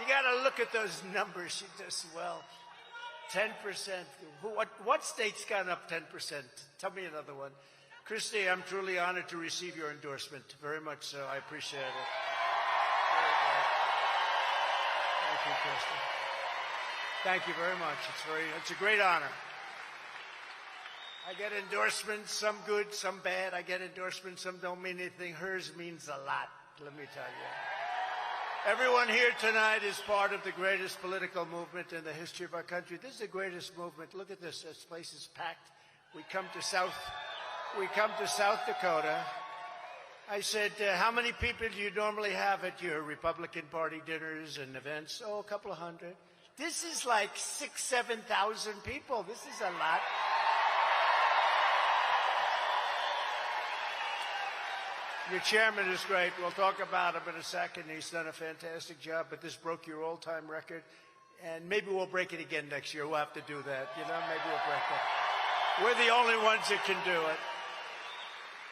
You got to look at those numbers. You just, well, 10%. What state's gone up 10%? Tell me another one. Christy, I'm truly honored to receive your endorsement. Very much so. I appreciate it. Thank you, Christy. Thank you very much. It's a great honor. I get endorsements, some good, some bad. I get endorsements, some don't mean anything. Hers means a lot, let me tell you. Everyone here tonight is part of the greatest political movement in the history of our country. This is the greatest movement. Look at this. This place is packed. We come to South Dakota. I said, how many people do you normally have at your Republican Party dinners and events? Oh, a couple of hundred. This is like 6,000, 7,000 people. This is a lot. Your chairman is great. We'll talk about him in a second. He's done a fantastic job, but this broke your all-time record. And maybe we'll break it again next year. We'll have to do that. You know, maybe we'll break it. We're the only ones that can do it.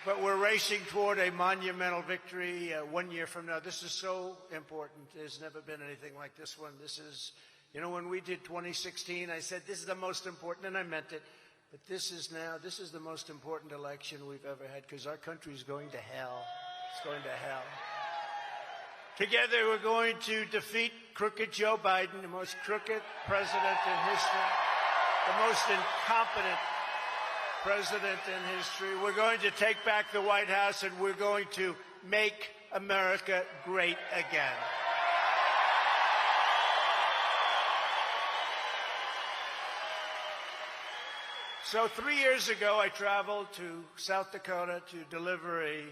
But we're racing toward a monumental victory 1 year from now. This is so important. There's never been anything like this one. This is, you know, when we did 2016, I said this is the most important, and I meant it. But this is the most important election we've ever had, because our country is going to hell. It's going to hell. Together, we're going to defeat crooked Joe Biden, the most crooked president in history, the most incompetent president in history. We're going to take back the White House, and we're going to make America great again. So 3 years ago, I traveled to South Dakota to deliver a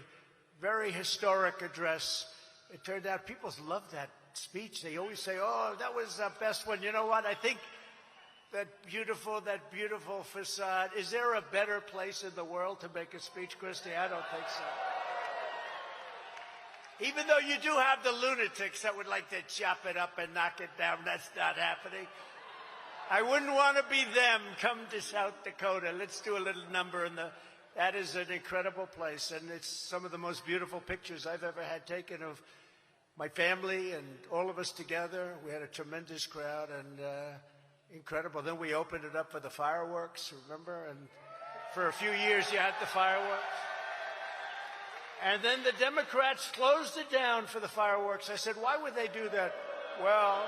very historic address. It turned out people love that speech. They always say, oh, that was the best one. You know what? I think that beautiful facade. Is there a better place in the world to make a speech, Christy? I don't think so. Even though you do have the lunatics that would like to chop it up and knock it down, that's not happening. I wouldn't want to be them. Come to South Dakota. Let's do a little number. That is an incredible place, and it's some of the most beautiful pictures I've ever had taken of my family and all of us together. We had a tremendous crowd, and incredible. Then we opened it up for the fireworks, remember? And for a few years, you had the fireworks. And then the Democrats closed it down for the fireworks. I said, why would they do that? Well,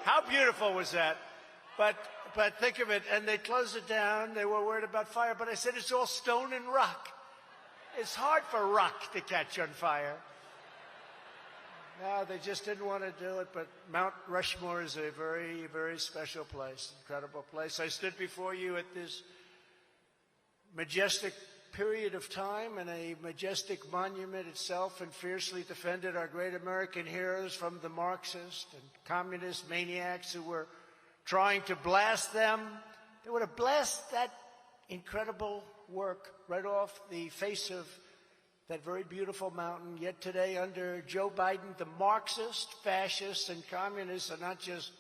how beautiful was that? But think of it, and they closed it down. They were worried about fire, but I said it's all stone and rock. It's hard for rock to catch on fire. No, they just didn't want to do it, but Mount Rushmore is a very, very special place, incredible place. I stood before you at this majestic period of time and a majestic monument itself, and fiercely defended our great American heroes from the Marxist and communist maniacs who were trying to blast them. They would have blasted that incredible work right off the face of that very beautiful mountain. Yet today, under Joe Biden, the Marxists, fascists, and communists are not just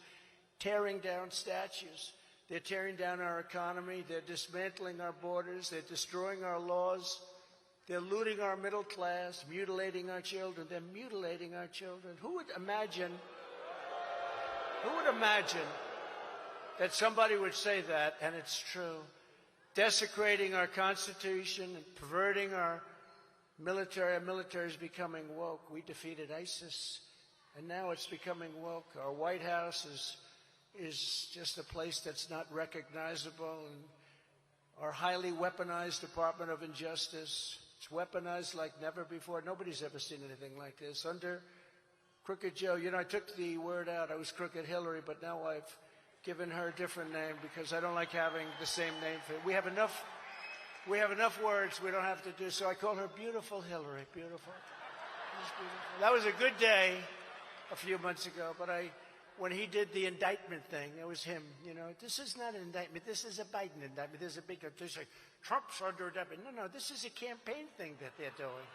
tearing down statues. They're tearing down our economy. They're dismantling our borders. They're destroying our laws. They're looting our middle class, mutilating our children. They're mutilating our children. Who would imagine that somebody would say that, and it's true? Desecrating our Constitution and perverting our military. Our military is becoming woke. We defeated ISIS, and now it's becoming woke. Our White House is just a place that's not recognizable, and our highly weaponized Department of Injustice, it's weaponized like never before. Nobody's ever seen anything like this. Under Crooked Joe, you know, I took the word out. I was Crooked Hillary, but now I've given her a different name because I don't like having the same name for it. We have enough words we don't have to do, so I call her Beautiful Hillary. Beautiful. Beautiful. That was a good day a few months ago, but when he did the indictment thing, it was him, you know. This is not an indictment. This is a Biden indictment. There's a big, they say, Trump's under indictment. No, this is a campaign thing that they're doing.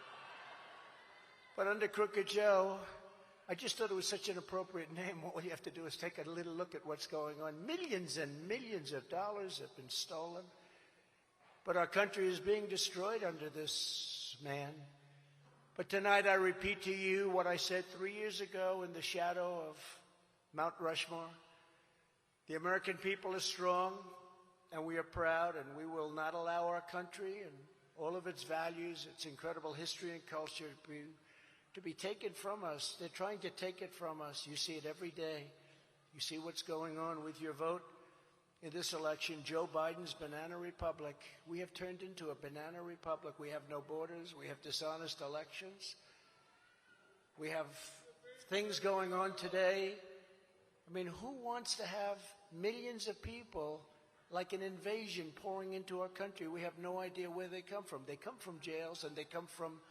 But under Crooked Joe, I just thought it was such an appropriate name. All you have to do is take a little look at what's going on. Millions and millions of dollars have been stolen. But our country is being destroyed under this man. But tonight I repeat to you what I said 3 years ago in the shadow of Mount Rushmore. The American people are strong, and we are proud, and we will not allow our country and all of its values, its incredible history and culture to be taken from us. They're trying to take it from us. You see it every day. You see what's going on with your vote in this election. Joe Biden's banana republic. We have turned into a banana republic. We have no borders. We have dishonest elections. We have things going on today. I mean, who wants to have millions of people like an invasion pouring into our country? We have no idea where they come from. They come from jails, and they come from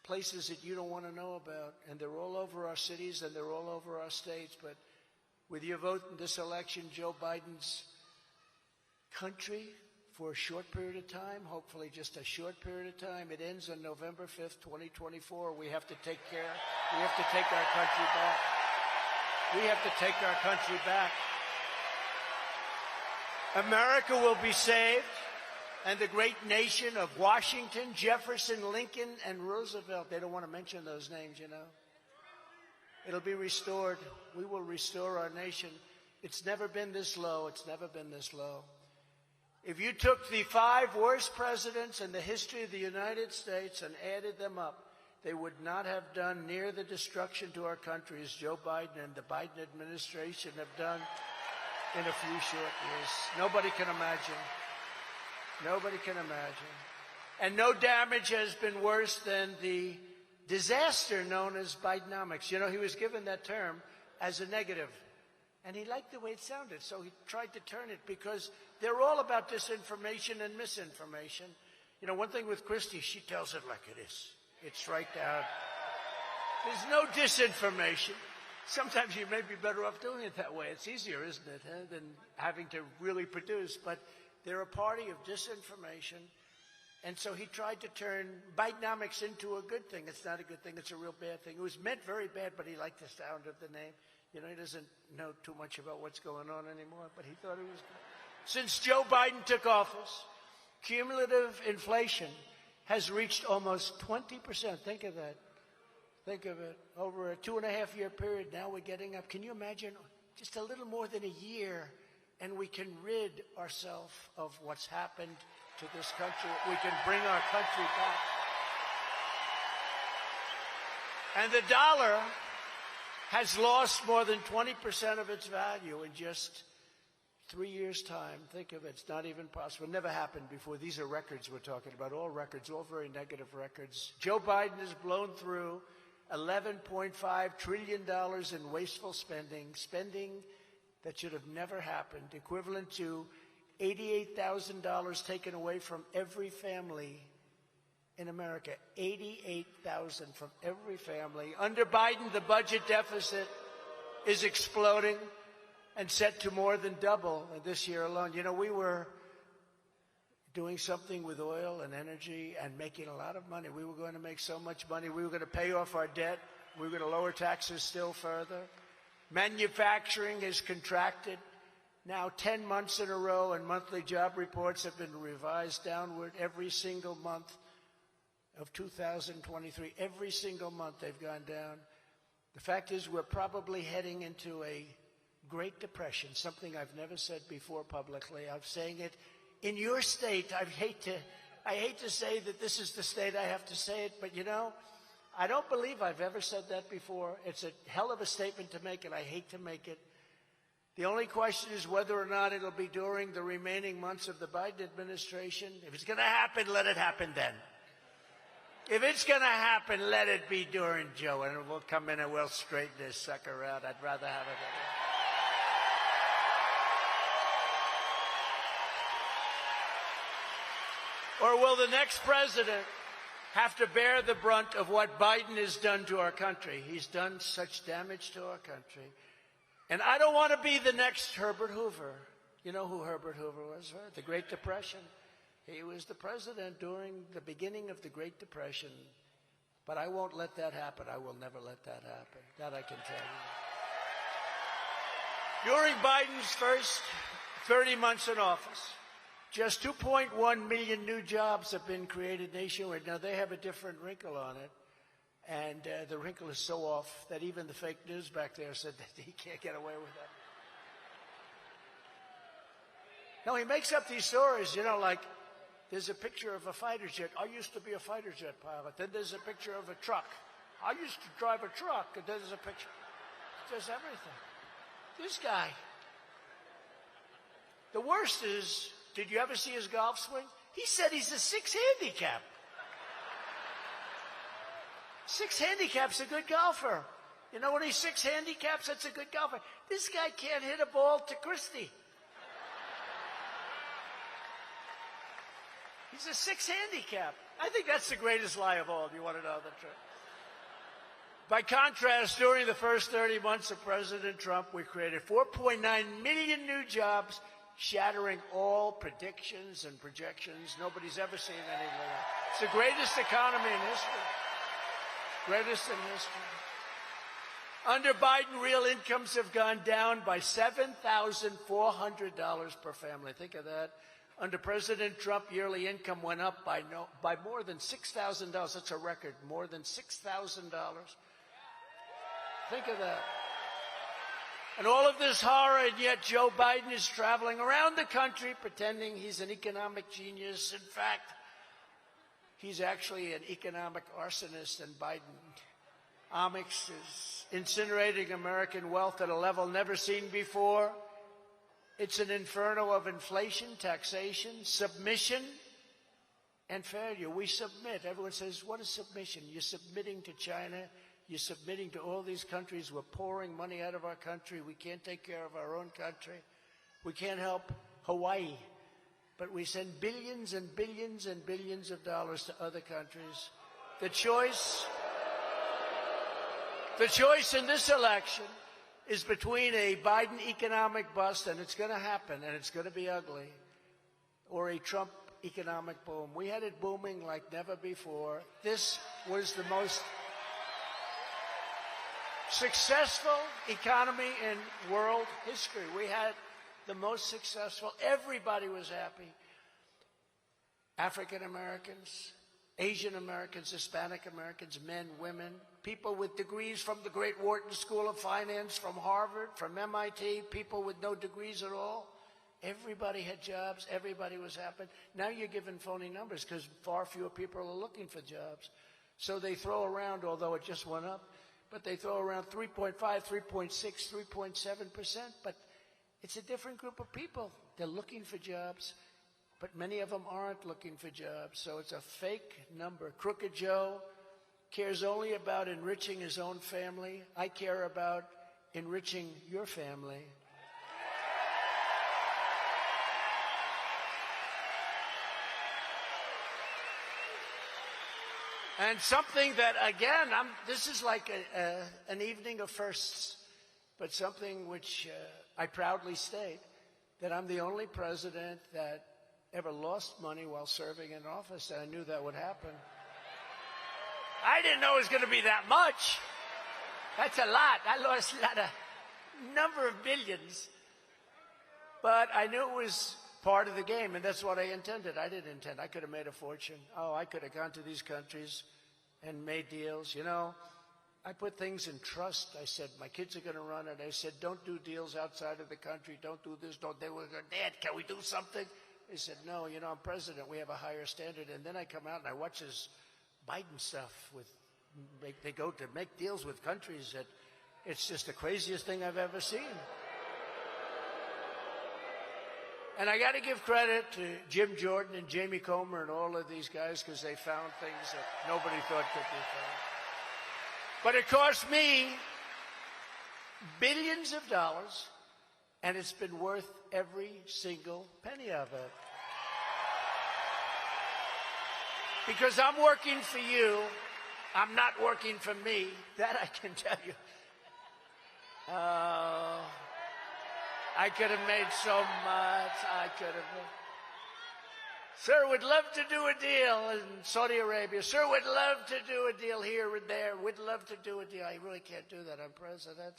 places that you don't want to know about. And they're all over our cities, and they're all over our states. But with your vote in this election, Joe Biden's country, for a short period of time, hopefully just a short period of time, it ends on November 5th, 2024. We have to take care. We have to take our country back. We have to take our country back. America will be saved, and the great nation of Washington, Jefferson, Lincoln, and Roosevelt, they don't want to mention those names, you know. It'll be restored. We will restore our nation. It's never been this low. It's never been this low. If you took the 5 worst presidents in the history of the United States and added them up, they would not have done near the destruction to our country as Joe Biden and the Biden administration have done in a few short years. Nobody can imagine. Nobody can imagine. And no damage has been worse than the disaster known as Bidenomics. You know, he was given that term as a negative, and he liked the way it sounded, so he tried to turn it, because they're all about disinformation and misinformation. You know, one thing with Christie, she tells it like it is. It's right down. There's no disinformation. Sometimes you may be better off doing it that way. It's easier, isn't it, than having to really produce. But they're a party of disinformation. And so he tried to turn Bidenomics into a good thing. It's not a good thing. It's a real bad thing. It was meant very bad, but he liked the sound of the name. You know, he doesn't know too much about what's going on anymore, but he thought it was good. Since Joe Biden took office, cumulative inflation has reached almost 20%. Think of that. Think of it. Over a 2.5-year period, now we're getting up. Can you imagine just a little more than a year, and we can rid ourselves of what's happened to this country. We can bring our country back. And the dollar has lost more than 20% of its value in just 3 years' time. Think of it. It's not even possible. It never happened before. These are records we're talking about, all records, all very negative records. Joe Biden has blown through $11.5 trillion in wasteful spending that should have never happened, equivalent to $88,000 taken away from every family in America. $88,000 from every family. Under Biden, the budget deficit is exploding and set to more than double this year alone. You know, we were doing something with oil and energy and making a lot of money. We were going to make so much money. We were going to pay off our debt. We were going to lower taxes still further. Manufacturing has contracted now 10 months in a row, and monthly job reports have been revised downward every single month of 2023. Every single month they've gone down. The fact is, we're probably heading into a Great Depression, something I've never said before publicly. I'm saying it in your state. I hate to say that this is the state I have to say it, but you know, I don't believe I've ever said that before. It's a hell of a statement to make, and I hate to make it. The only question is whether or not it'll be during the remaining months of the Biden administration. If it's going to happen, let it happen then. If it's going to happen, let it be during Joe, and we'll come in and we'll straighten this sucker out. I'd rather have it. Or will the next president have to bear the brunt of what Biden has done to our country? He's done such damage to our country. And I don't want to be the next Herbert Hoover. You know who Herbert Hoover was, right? The Great Depression. He was the president during the beginning of the Great Depression. But I won't let that happen. I will never let that happen. That I can tell you. During Biden's first 30 months in office, just 2.1 million new jobs have been created nationwide. Now, they have a different wrinkle on it. And the wrinkle is so off that even the fake news back there said that he can't get away with that. No, he makes up these stories, you know, like there's a picture of a fighter jet. I used to be a fighter jet pilot. Then there's a picture of a truck. I used to drive a truck. And then there's a picture. Just everything. This guy. The worst is, did you ever see his golf swing? He said he's a 6 handicap. 6 handicap's a good golfer. You know, when he's 6 handicaps, that's a good golfer. This guy can't hit a ball to Christie. He's a 6 handicap. I think that's the greatest lie of all, if you want to know the truth. By contrast, during the first 30 months of President Trump, we created 4.9 million new jobs, shattering all predictions and projections. Nobody's ever seen anything like that. It's the greatest economy in history. Greatest in history. Under Biden, real incomes have gone down by $7,400 per family. Think of that. Under President Trump, yearly income went up by more than $6,000. That's a record, more than $6,000. Think of that. And all of this horror, and yet Joe Biden is traveling around the country pretending he's an economic genius. In fact, he's actually an economic arsonist, and Bidenomics is incinerating American wealth at a level never seen before. It's an inferno of inflation, taxation, submission, and failure. We submit. Everyone says, what is submission? You're submitting to China. You're submitting to all these countries. We're pouring money out of our country. We can't take care of our own country. We can't help Hawaii. But we send billions and billions and billions of dollars to other countries. The choice in this election is between a Biden economic bust, and it's going to happen, and it's going to be ugly, or a Trump economic boom. We had it booming like never before. This was the most successful economy in world history. We had the most successful. Everybody was happy. African Americans, Asian Americans, Hispanic Americans, men, women, people with degrees from the great Wharton School of Finance, from Harvard, from MIT, people with no degrees at all. Everybody had jobs. Everybody was happy. Now you're given phony numbers because far fewer people are looking for jobs. So they throw around, although it just went up, but they throw around 3.5, 3.6, 3.7%. But it's a different group of people. They're looking for jobs, but many of them aren't looking for jobs. So it's a fake number. Crooked Joe cares only about enriching his own family. I care about enriching your family. And something that, again, this is like an evening of firsts, but something which I proudly state, that I'm the only president that ever lost money while serving in office, and I knew that would happen. I didn't know it was going to be that much. That's a lot. I lost a number of billions. But I knew it was part of the game, and that's what I intended. I didn't intend. I could have made a fortune. Oh, I could have gone to these countries and made deals. You know, I put things in trust. I said, my kids are going to run it. I said, don't do deals outside of the country. Don't do this. They were going, Dad, can we do something? They said, no, you know, I'm president. We have a higher standard. And then I come out and I watch this Biden stuff. They go to make deals with countries that it's just the craziest thing I've ever seen. And I got to give credit to Jim Jordan and Jamie Comer and all of these guys because they found things that nobody thought could be found. But it cost me billions of dollars, and it's been worth every single penny of it. Because I'm working for you. I'm not working for me. That I can tell you. I could have made so much. I could have. Sir, we'd love to do a deal in Saudi Arabia. Sir, we'd love to do a deal here and there. We'd love to do a deal. I really can't do that. I'm president.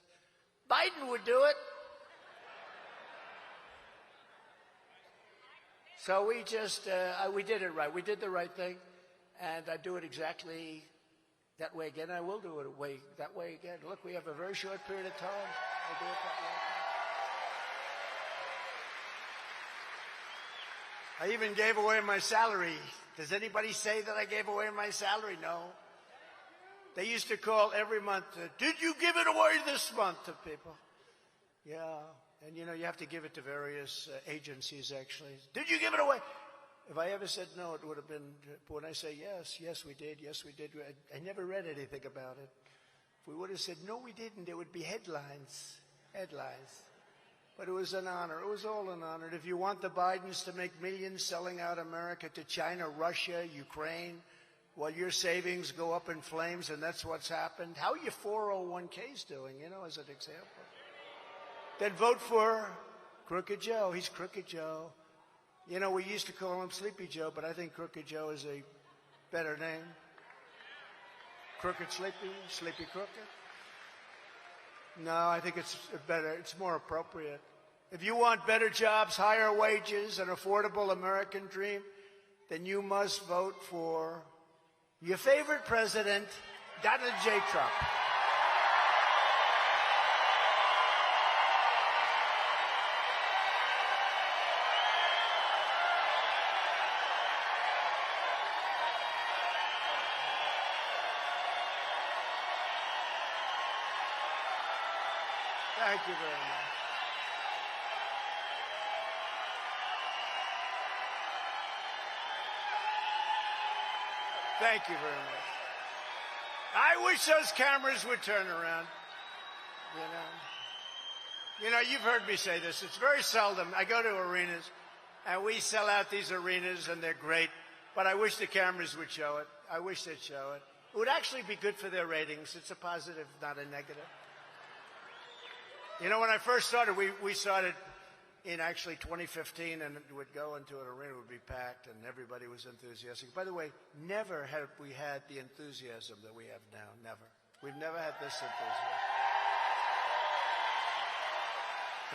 Biden would do it. So we just, we did it right. We did the right thing. And I do it exactly That way again, I will do it that way again. Look, we have a very short period of time. I'll do it that way. I even gave away my salary. Does anybody say that I gave away my salary? No. They used to call every month, did you give it away this month to people? Yeah. And, you know, you have to give it to various agencies, actually. Did you give it away? If I ever said no, it would have been, when I say yes, we did, I never read anything about it. If we would have said, no, we didn't, there would be headlines. But it was an honor. It was all an honor. If you want the Bidens to make millions selling out America to China, Russia, Ukraine, while your savings go up in flames, and that's what's happened, how are your 401ks doing, you know, as an example? Then vote for Crooked Joe. He's Crooked Joe. You know, we used to call him Sleepy Joe, but I think Crooked Joe is a better name. Crooked Sleepy, Sleepy Crooked. No, I think it's better. It's more appropriate. If you want better jobs, higher wages, an affordable American dream, then you must vote for your favorite president, Donald J. Trump. Thank you very much. Thank you very much. I wish those cameras would turn around. You know, you've heard me say this. It's very seldom. I go to arenas, and we sell out these arenas, and they're great. But I wish the cameras would show it. I wish they'd show it. It would actually be good for their ratings. It's a positive, not a negative. You know, when I first started, we started in actually 2015, and it would go into an arena, it would be packed, and everybody was enthusiastic. By the way, never have we had the enthusiasm that we have now. Never. We've never had this enthusiasm.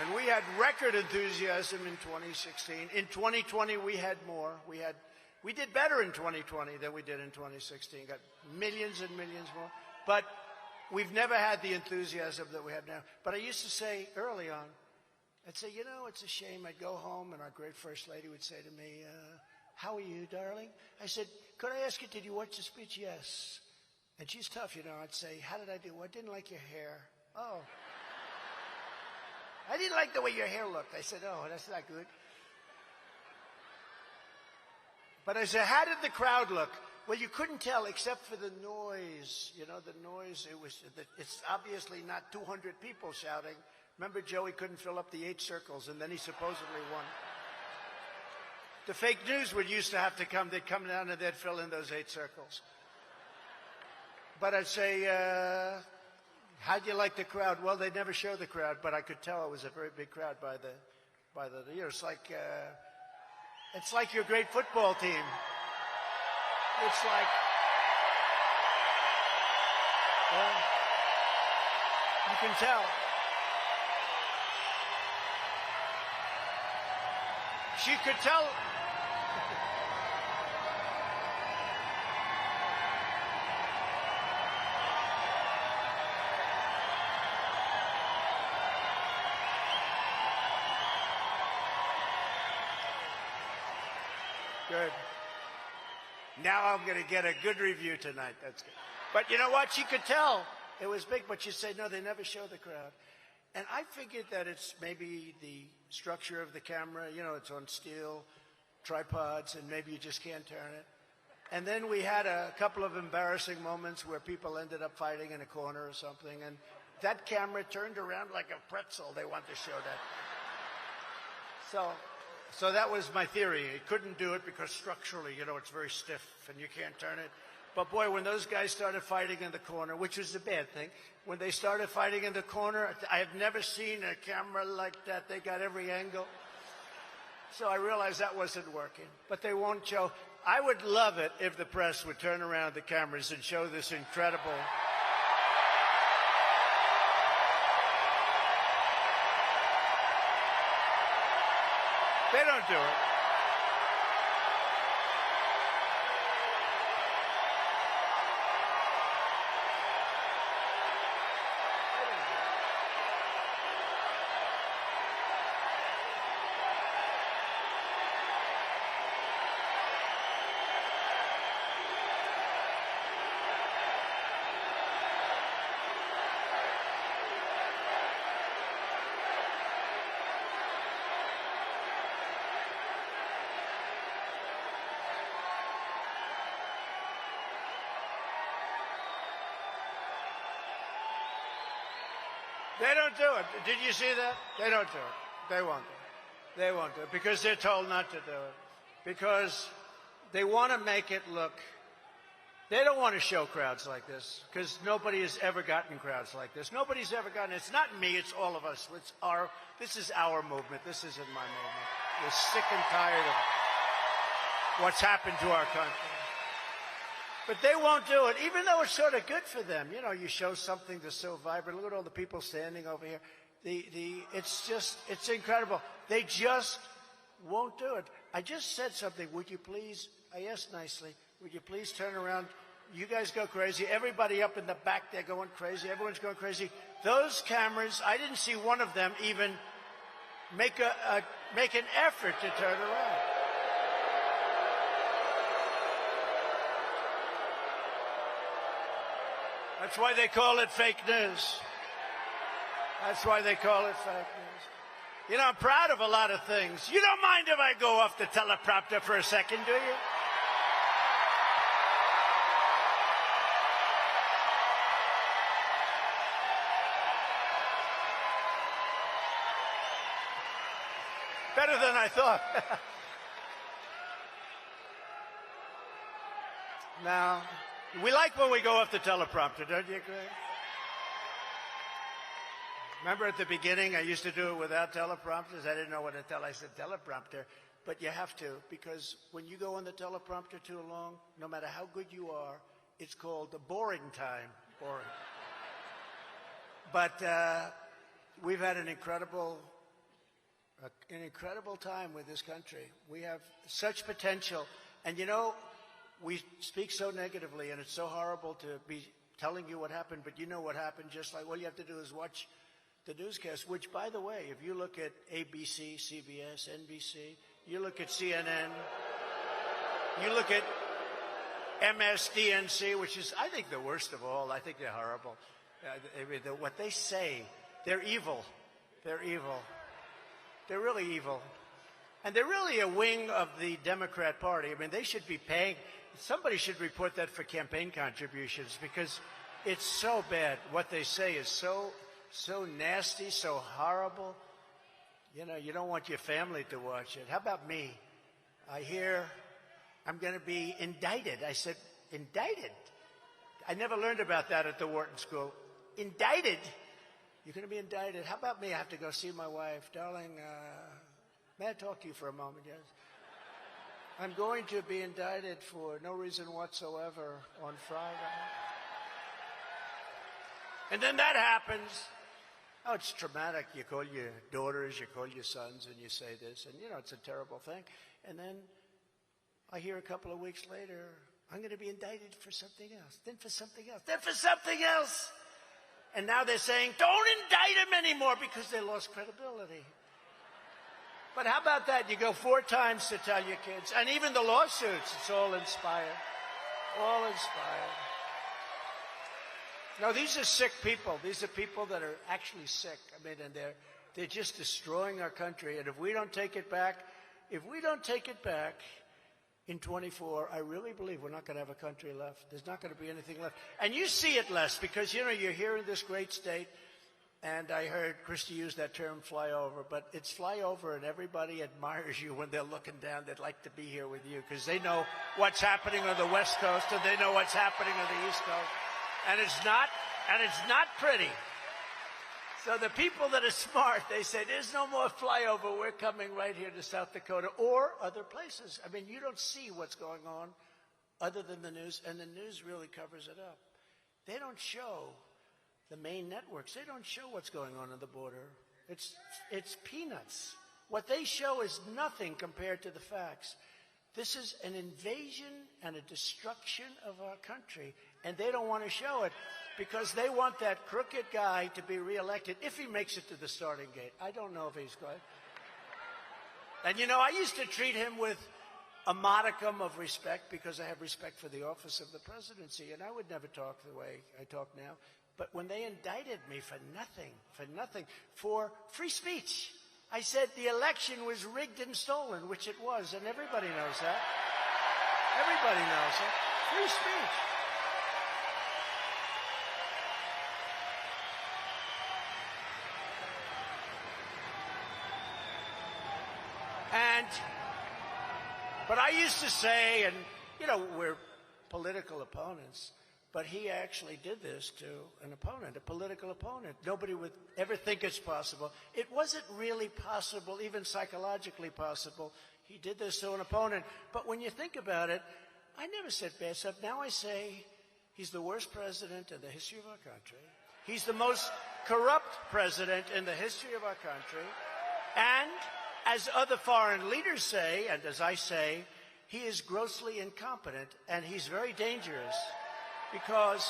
And we had record enthusiasm in 2016. In 2020, we had more. We did better in 2020 than we did in 2016. Got millions and millions more. But we've never had the enthusiasm that we have now. But I used to say early on, I'd say, you know, it's a shame. I'd go home, and our great First Lady would say to me, how are you, darling? I said, could I ask you, did you watch the speech? Yes. And she's tough, you know. I'd say, how did I do? Well, I didn't like your hair. Oh. I didn't like the way your hair looked. I said, oh, that's not good. But I said, how did the crowd look? Well, you couldn't tell except for the noise. You know, the noise, it's obviously not 200 people shouting. Remember, Joey couldn't fill up the 8 circles, and then he supposedly won. The fake news would used to have to come. They'd come down and they'd fill in those 8 circles. But I'd say, how'd you like the crowd? Well, they never show the crowd, but I could tell it was a very big crowd by the year. It's like your great football team. It's like, well, you can tell. She could tell. Good. Now I'm going to get a good review tonight. That's good. But you know what? She could tell it was big, but she'd say, no, they never show the crowd. And I figured that it's maybe the structure of the camera. You know, it's on steel tripods, and maybe you just can't turn it. And then we had a couple of embarrassing moments where people ended up fighting in a corner or something, and that camera turned around like a pretzel. They wanted to show that. So that was my theory. It couldn't do it because structurally, you know, it's very stiff and you can't turn it. But boy, when those guys started fighting in the corner, which was a bad thing, when they started fighting in the corner, I have never seen a camera like that. They got every angle. So I realized that wasn't working. But they won't show. I would love it if the press would turn around the cameras and show this incredible. They don't do it. They don't do it. Did you see that? They don't do it. They won't do it. They won't do it because they're told not to do it. Because they want to make it look. They don't want to show crowds like this because nobody has ever gotten crowds like this. Nobody's ever gotten it. It's not me. It's all of us. This is our movement. This isn't my movement. We're sick and tired of what's happened to our country. But they won't do it, even though it's sort of good for them. You know, you show something that's so vibrant. Look at all the people standing over here. It's incredible. They just won't do it. I just said something. Would you please, I asked nicely, would you please turn around? You guys go crazy. Everybody up in the back, they're going crazy. Everyone's going crazy. Those cameras, I didn't see one of them even make an effort to turn around. That's why they call it fake news. That's why they call it fake news. You know, I'm proud of a lot of things. You don't mind if I go off the teleprompter for a second, do you? Better than I thought. Now, we like when we go off the teleprompter, don't you agree? Remember at the beginning, I used to do it without teleprompters. I didn't know what to tell. I said teleprompter, but you have to, because when you go on the teleprompter too long, no matter how good you are, it's called the boring time. Boring. But we've had an incredible time with this country. We have such potential. And you know, we speak so negatively, and it's so horrible to be telling you what happened, but you know what happened. Just like all you have to do is watch the newscast, which, by the way, if you look at ABC, CBS, NBC, you look at CNN, you look at MSDNC, which is, I think, the worst of all. I think they're horrible. What they say, they're evil. They're evil. They're really evil. And they're really a wing of the Democrat Party. I mean, they should be paying. Somebody should report that for campaign contributions, because it's so bad. What they say is so nasty, so horrible. You know, you don't want your family to watch it. How about me? I hear I'm going to be indicted. I said, indicted? I never learned about that at the Wharton School. Indicted? You're going to be indicted. How about me? I have to go see my wife. Darling, may I talk to you for a moment? Yes. I'm going to be indicted for no reason whatsoever on Friday. And then that happens. Oh, it's traumatic. You call your daughters, you call your sons, and you say this. And, you know, it's a terrible thing. And then I hear a couple of weeks later, I'm going to be indicted for something else, then for something else, then for something else. And now they're saying, don't indict him anymore, because they lost credibility. But how about that? You go 4 times to tell your kids. And even the lawsuits, it's all inspired. All inspired. No, these are sick people. These are people that are actually sick. I mean, and they're just destroying our country. And if we don't take it back, in 24, I really believe we're not going to have a country left. There's not going to be anything left. And you see it less because, you know, you're here in this great state. And I heard Christie use that term, flyover, but it's flyover, and everybody admires you when they're looking down. They'd like to be here with you because they know what's happening on the West Coast, and they know what's happening on the East Coast. And it's not pretty. So the people that are smart, they say, there's no more flyover. We're coming right here to South Dakota or other places. I mean, you don't see what's going on other than the news, and the news really covers it up. They don't show the main networks. They don't show what's going on the border. It's peanuts. What they show is nothing compared to the facts. This is an invasion and a destruction of our country, and they don't want to show it because they want that crooked guy to be reelected if he makes it to the starting gate. I don't know if he's going. And, you know, I used to treat him with a modicum of respect because I have respect for the office of the presidency, and I would never talk the way I talk now. But when they indicted me for nothing, for free speech, I said the election was rigged and stolen, which it was, and everybody knows that. Everybody knows it. Free speech. And, but I used to say, and, you know, we're political opponents, but he actually did this to an opponent, a political opponent. Nobody would ever think it's possible. It wasn't really possible, even psychologically possible. He did this to an opponent. But when you think about it, I never said bad stuff. Now I say he's the worst president in the history of our country. He's the most corrupt president in the history of our country. And as other foreign leaders say, and as I say, he is grossly incompetent, and he's very dangerous because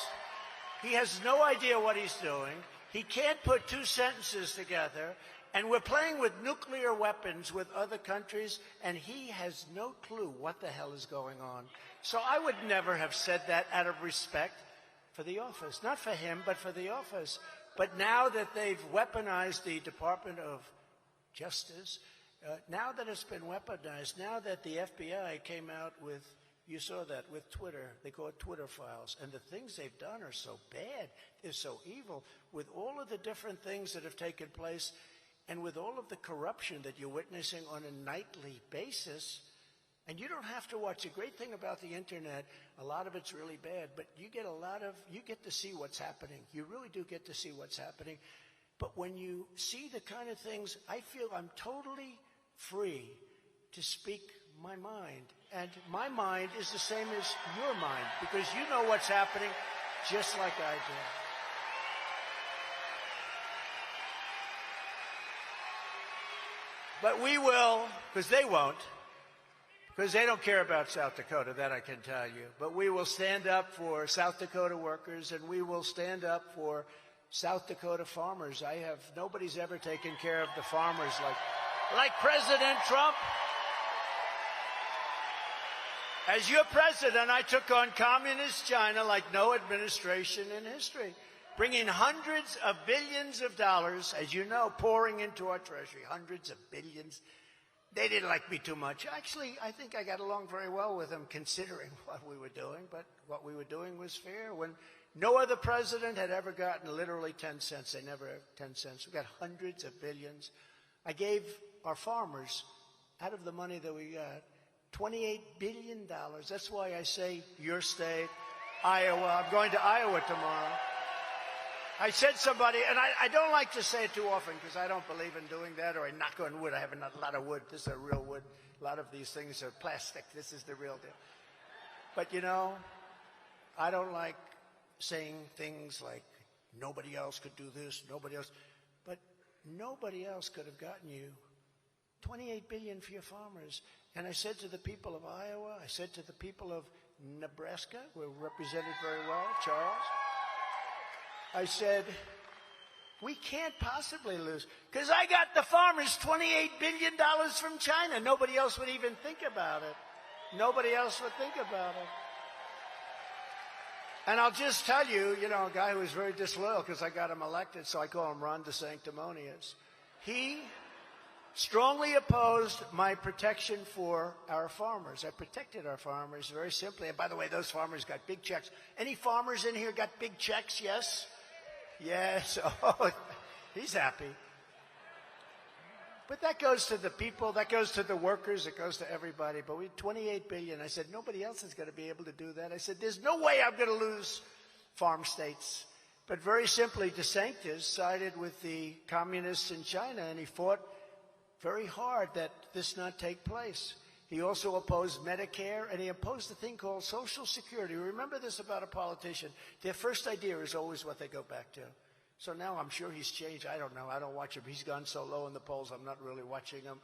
he has no idea what he's doing. He can't put two sentences together, and we're playing with nuclear weapons with other countries, and he has no clue what the hell is going on. So I would never have said that out of respect for the office. Not for him, but for the office. But now that they've weaponized the Department of Justice, now that it's been weaponized, now that the FBI came out with, you saw that, with Twitter, they call it Twitter files, and the things they've done are so bad, they're so evil, with all of the different things that have taken place, and with all of the corruption that you're witnessing on a nightly basis. And you don't have to watch. The great thing about the internet, a lot of it's really bad, but you get to see what's happening. You really do get to see what's happening. But when you see the kind of things, I feel I'm totally free to speak my mind. And my mind is the same as your mind, because you know what's happening just like I do. But we will, because they won't, because they don't care about South Dakota, that I can tell you. But we will stand up for South Dakota workers, and we will stand up for South Dakota farmers. Nobody's ever taken care of the farmers like President Trump. As your president, I took on communist China like no administration in history, bringing hundreds of billions of dollars, as you know, pouring into our treasury, hundreds of billions. They didn't like me too much. Actually, I think I got along very well with them, considering what we were doing, but what we were doing was fair. When no other president had ever gotten literally 10 cents. They never had 10 cents. We got hundreds of billions. I gave our farmers, out of the money that we got, $28 billion. That's why I say your state, Iowa. I'm going to Iowa tomorrow. I said somebody, and I don't like to say it too often because I don't believe in doing that, or I knock on wood. I have a lot of wood. This is a real wood. A lot of these things are plastic. This is the real deal. But, you know, I don't like saying things like nobody else could do this, nobody else. But nobody else could have gotten you $28 billion for your farmers. And I said to the people of Iowa, I said to the people of Nebraska, we're represented very well, Charles, I said, we can't possibly lose, because I got the farmers $28 billion from China. Nobody else would even think about it. Nobody else would think about it. And I'll just tell you, you know, a guy who was very disloyal because I got him elected, so I call him Ron DeSanctimonious. He strongly opposed my protection for our farmers. I protected our farmers very simply. And by the way, those farmers got big checks. Any farmers in here got big checks? Yes? Yes. Oh, he's happy. But that goes to the people, that goes to the workers, it goes to everybody. But we had $28 billion. I said, nobody else is going to be able to do that. I said, there's no way I'm going to lose farm states. But very simply, DeSantis sided with the communists in China, and he fought very hard that this not take place. He also opposed Medicare, and he opposed a thing called Social Security. Remember this about a politician. Their first idea is always what they go back to. So now I'm sure he's changed. I don't know. I don't watch him. He's gone so low in the polls, I'm not really watching him.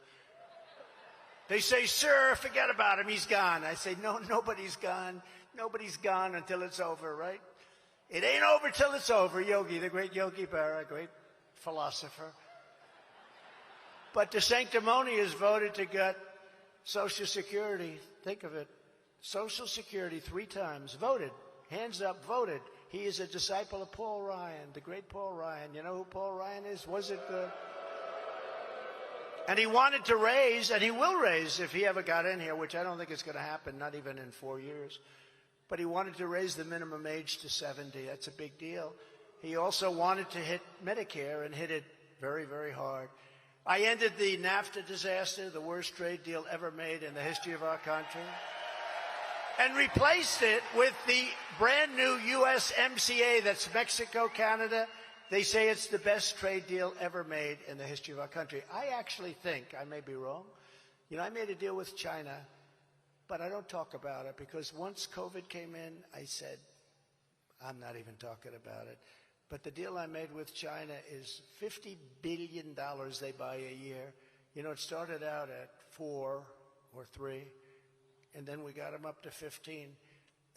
They say, sir, forget about him. He's gone. I say, no, nobody's gone. Nobody's gone until it's over, right? It ain't over till it's over. Yogi, the great Yogi Berra, great philosopher. But DeSanctimonious voted to get Social Security. Think of it. Social Security 3 times. Voted. Hands up, voted. He is a disciple of Paul Ryan, the great Paul Ryan. You know who Paul Ryan is? Was it good? And he wanted to raise, and he will raise if he ever got in here, which I don't think is going to happen, not even in 4 years. But he wanted to raise the minimum age to 70. That's a big deal. He also wanted to hit Medicare and hit it very, very hard. I ended the NAFTA disaster, the worst trade deal ever made in the history of our country, and replaced it with the brand new USMCA, that's Mexico, Canada. They say it's the best trade deal ever made in the history of our country. I actually think, I may be wrong, I made a deal with China, but I don't talk about it because once COVID came in, I said, I'm not even talking about it. But the deal I made with China is $50 billion they buy a year. It started out at 4 or 3, and then we got them up to 15.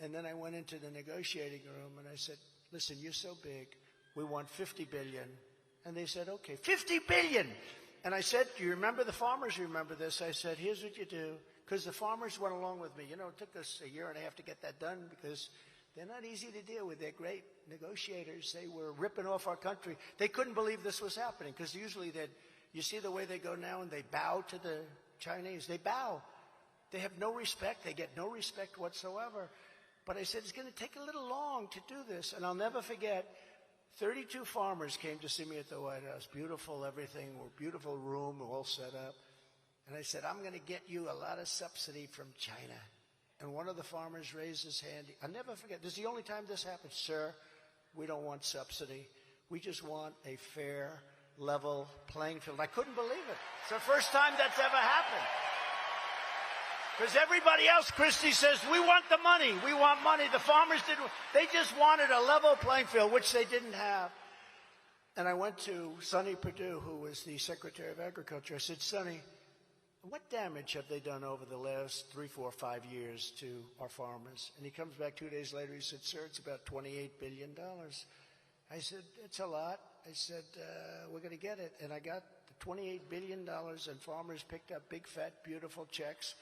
And then I went into the negotiating room and I said, listen, you're so big, we want $50 billion. And they said, okay, $50 billion. And I said, do you remember the farmers remember this? I said, here's what you do. Because the farmers went along with me. It took us a year and a half to get that done because they're not easy to deal with. They're great negotiators. They were ripping off our country. They couldn't believe this was happening because usually you see the way they go now and they bow to the Chinese. They bow. They have no respect. They get no respect whatsoever. But I said, it's going to take a little long to do this. And I'll never forget, 32 farmers came to see me at the White House. Beautiful everything, beautiful room, all set up. And I said, I'm going to get you a lot of subsidy from China. And one of the farmers raised his hand. I'll never forget. This is the only time this happened. Sir, we don't want subsidy. We just want a fair, level playing field. I couldn't believe it. It's the first time that's ever happened. Because everybody else, Christie says, we want the money. We want money. The farmers didn't. They just wanted a level playing field, which they didn't have. And I went to Sonny Perdue, who was the Secretary of Agriculture. I said, Sonny, what damage have they done over the last 3, 4, 5 years to our farmers? And he comes back 2 days later. He said, sir, it's about $28 billion. I said, it's a lot. I said, we're going to get it. And I got the $28 billion, and farmers picked up big, fat, beautiful checks.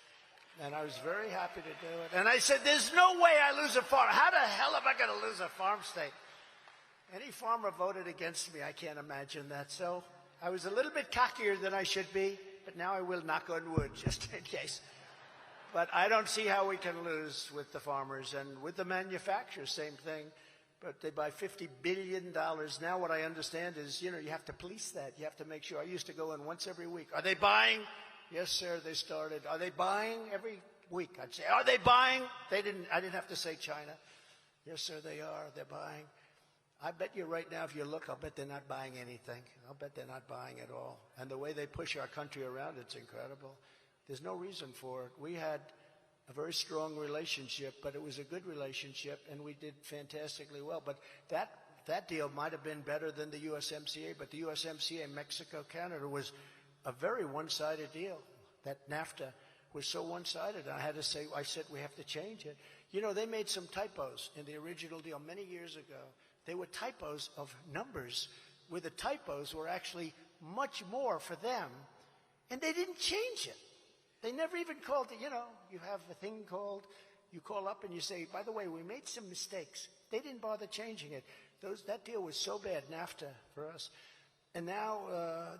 And I was very happy to do it. And I said, there's no way I lose a farm. How the hell am I going to lose a farm state? Any farmer voted against me. I can't imagine that. So I was a little bit cockier than I should be. But now I will knock on wood, just in case. But I don't see how we can lose with the farmers. And with the manufacturers, same thing. But they buy $50 billion. Now what I understand is, you have to police that. You have to make sure. I used to go in once every week. Are they buying? Yes, sir, they started. Are they buying? Every week I'd say, are they buying? I didn't have to say China. Yes, sir, they are. They're buying. I bet you right now, if you look, I'll bet they're not buying anything. I'll bet they're not buying at all. And the way they push our country around, it's incredible. There's no reason for it. We had a very strong relationship, but it was a good relationship, and we did fantastically well. But that deal might have been better than the USMCA, but the USMCA, Mexico, Canada, was a very one-sided deal. That NAFTA was so one-sided. I said, we have to change it. They made some typos in the original deal many years ago. They were typos of numbers, where the typos were actually much more for them, and they didn't change it. They never even called it, you have a thing called, you call up and you say, by the way, we made some mistakes. They didn't bother changing it. That deal was so bad, NAFTA, for us. And now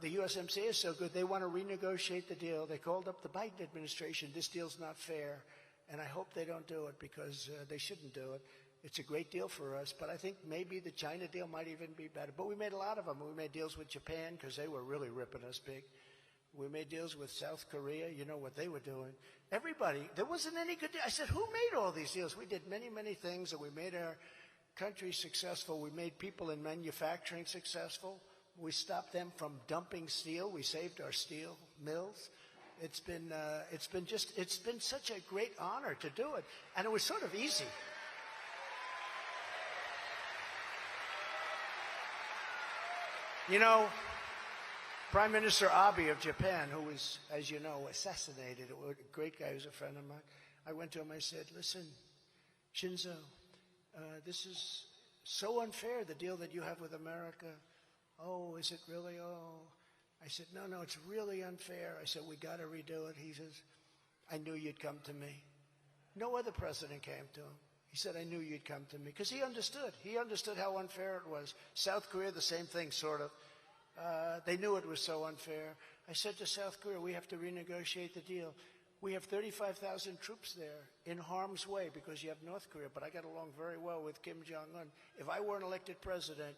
the USMCA is so good, they want to renegotiate the deal. They called up the Biden administration, this deal's not fair, and I hope they don't do it because they shouldn't do it. It's a great deal for us, but I think maybe the China deal might even be better. But we made a lot of them. We made deals with Japan because they were really ripping us big. We made deals with South Korea. You know what they were doing. Everybody, there wasn't any good deal. I said, who made all these deals? We did many, many things, and we made our country successful. We made people in manufacturing successful. We stopped them from dumping steel. We saved our steel mills. It's been such a great honor to do it, and it was sort of easy. Prime Minister Abe of Japan, who was, as you know, assassinated, a great guy, who's a friend of mine, I went to him, I said, listen, Shinzo, this is so unfair, the deal that you have with America. Oh, is it really? Oh. I said, no, it's really unfair. I said, we got to redo it. He says, I knew you'd come to me. No other president came to him. He said, I knew you'd come to me, because he understood. He understood how unfair it was. South Korea, the same thing, sort of. They knew it was so unfair. I said to South Korea, we have to renegotiate the deal. We have 35,000 troops there in harm's way because you have North Korea, but I got along very well with Kim Jong-un. If I weren't elected president,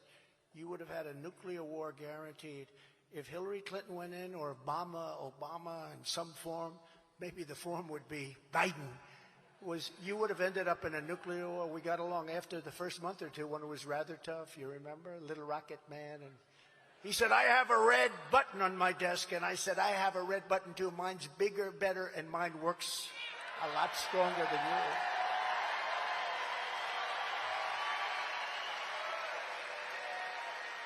you would have had a nuclear war guaranteed. if Hillary Clinton went in or Obama in some form, maybe the form would be Biden, you would have ended up in a nuclear war. We got along after the first month or two when it was rather tough. You remember? Little Rocket Man. And he said, I have a red button on my desk. And I said, I have a red button too. Mine's bigger, better, and mine works a lot stronger than yours.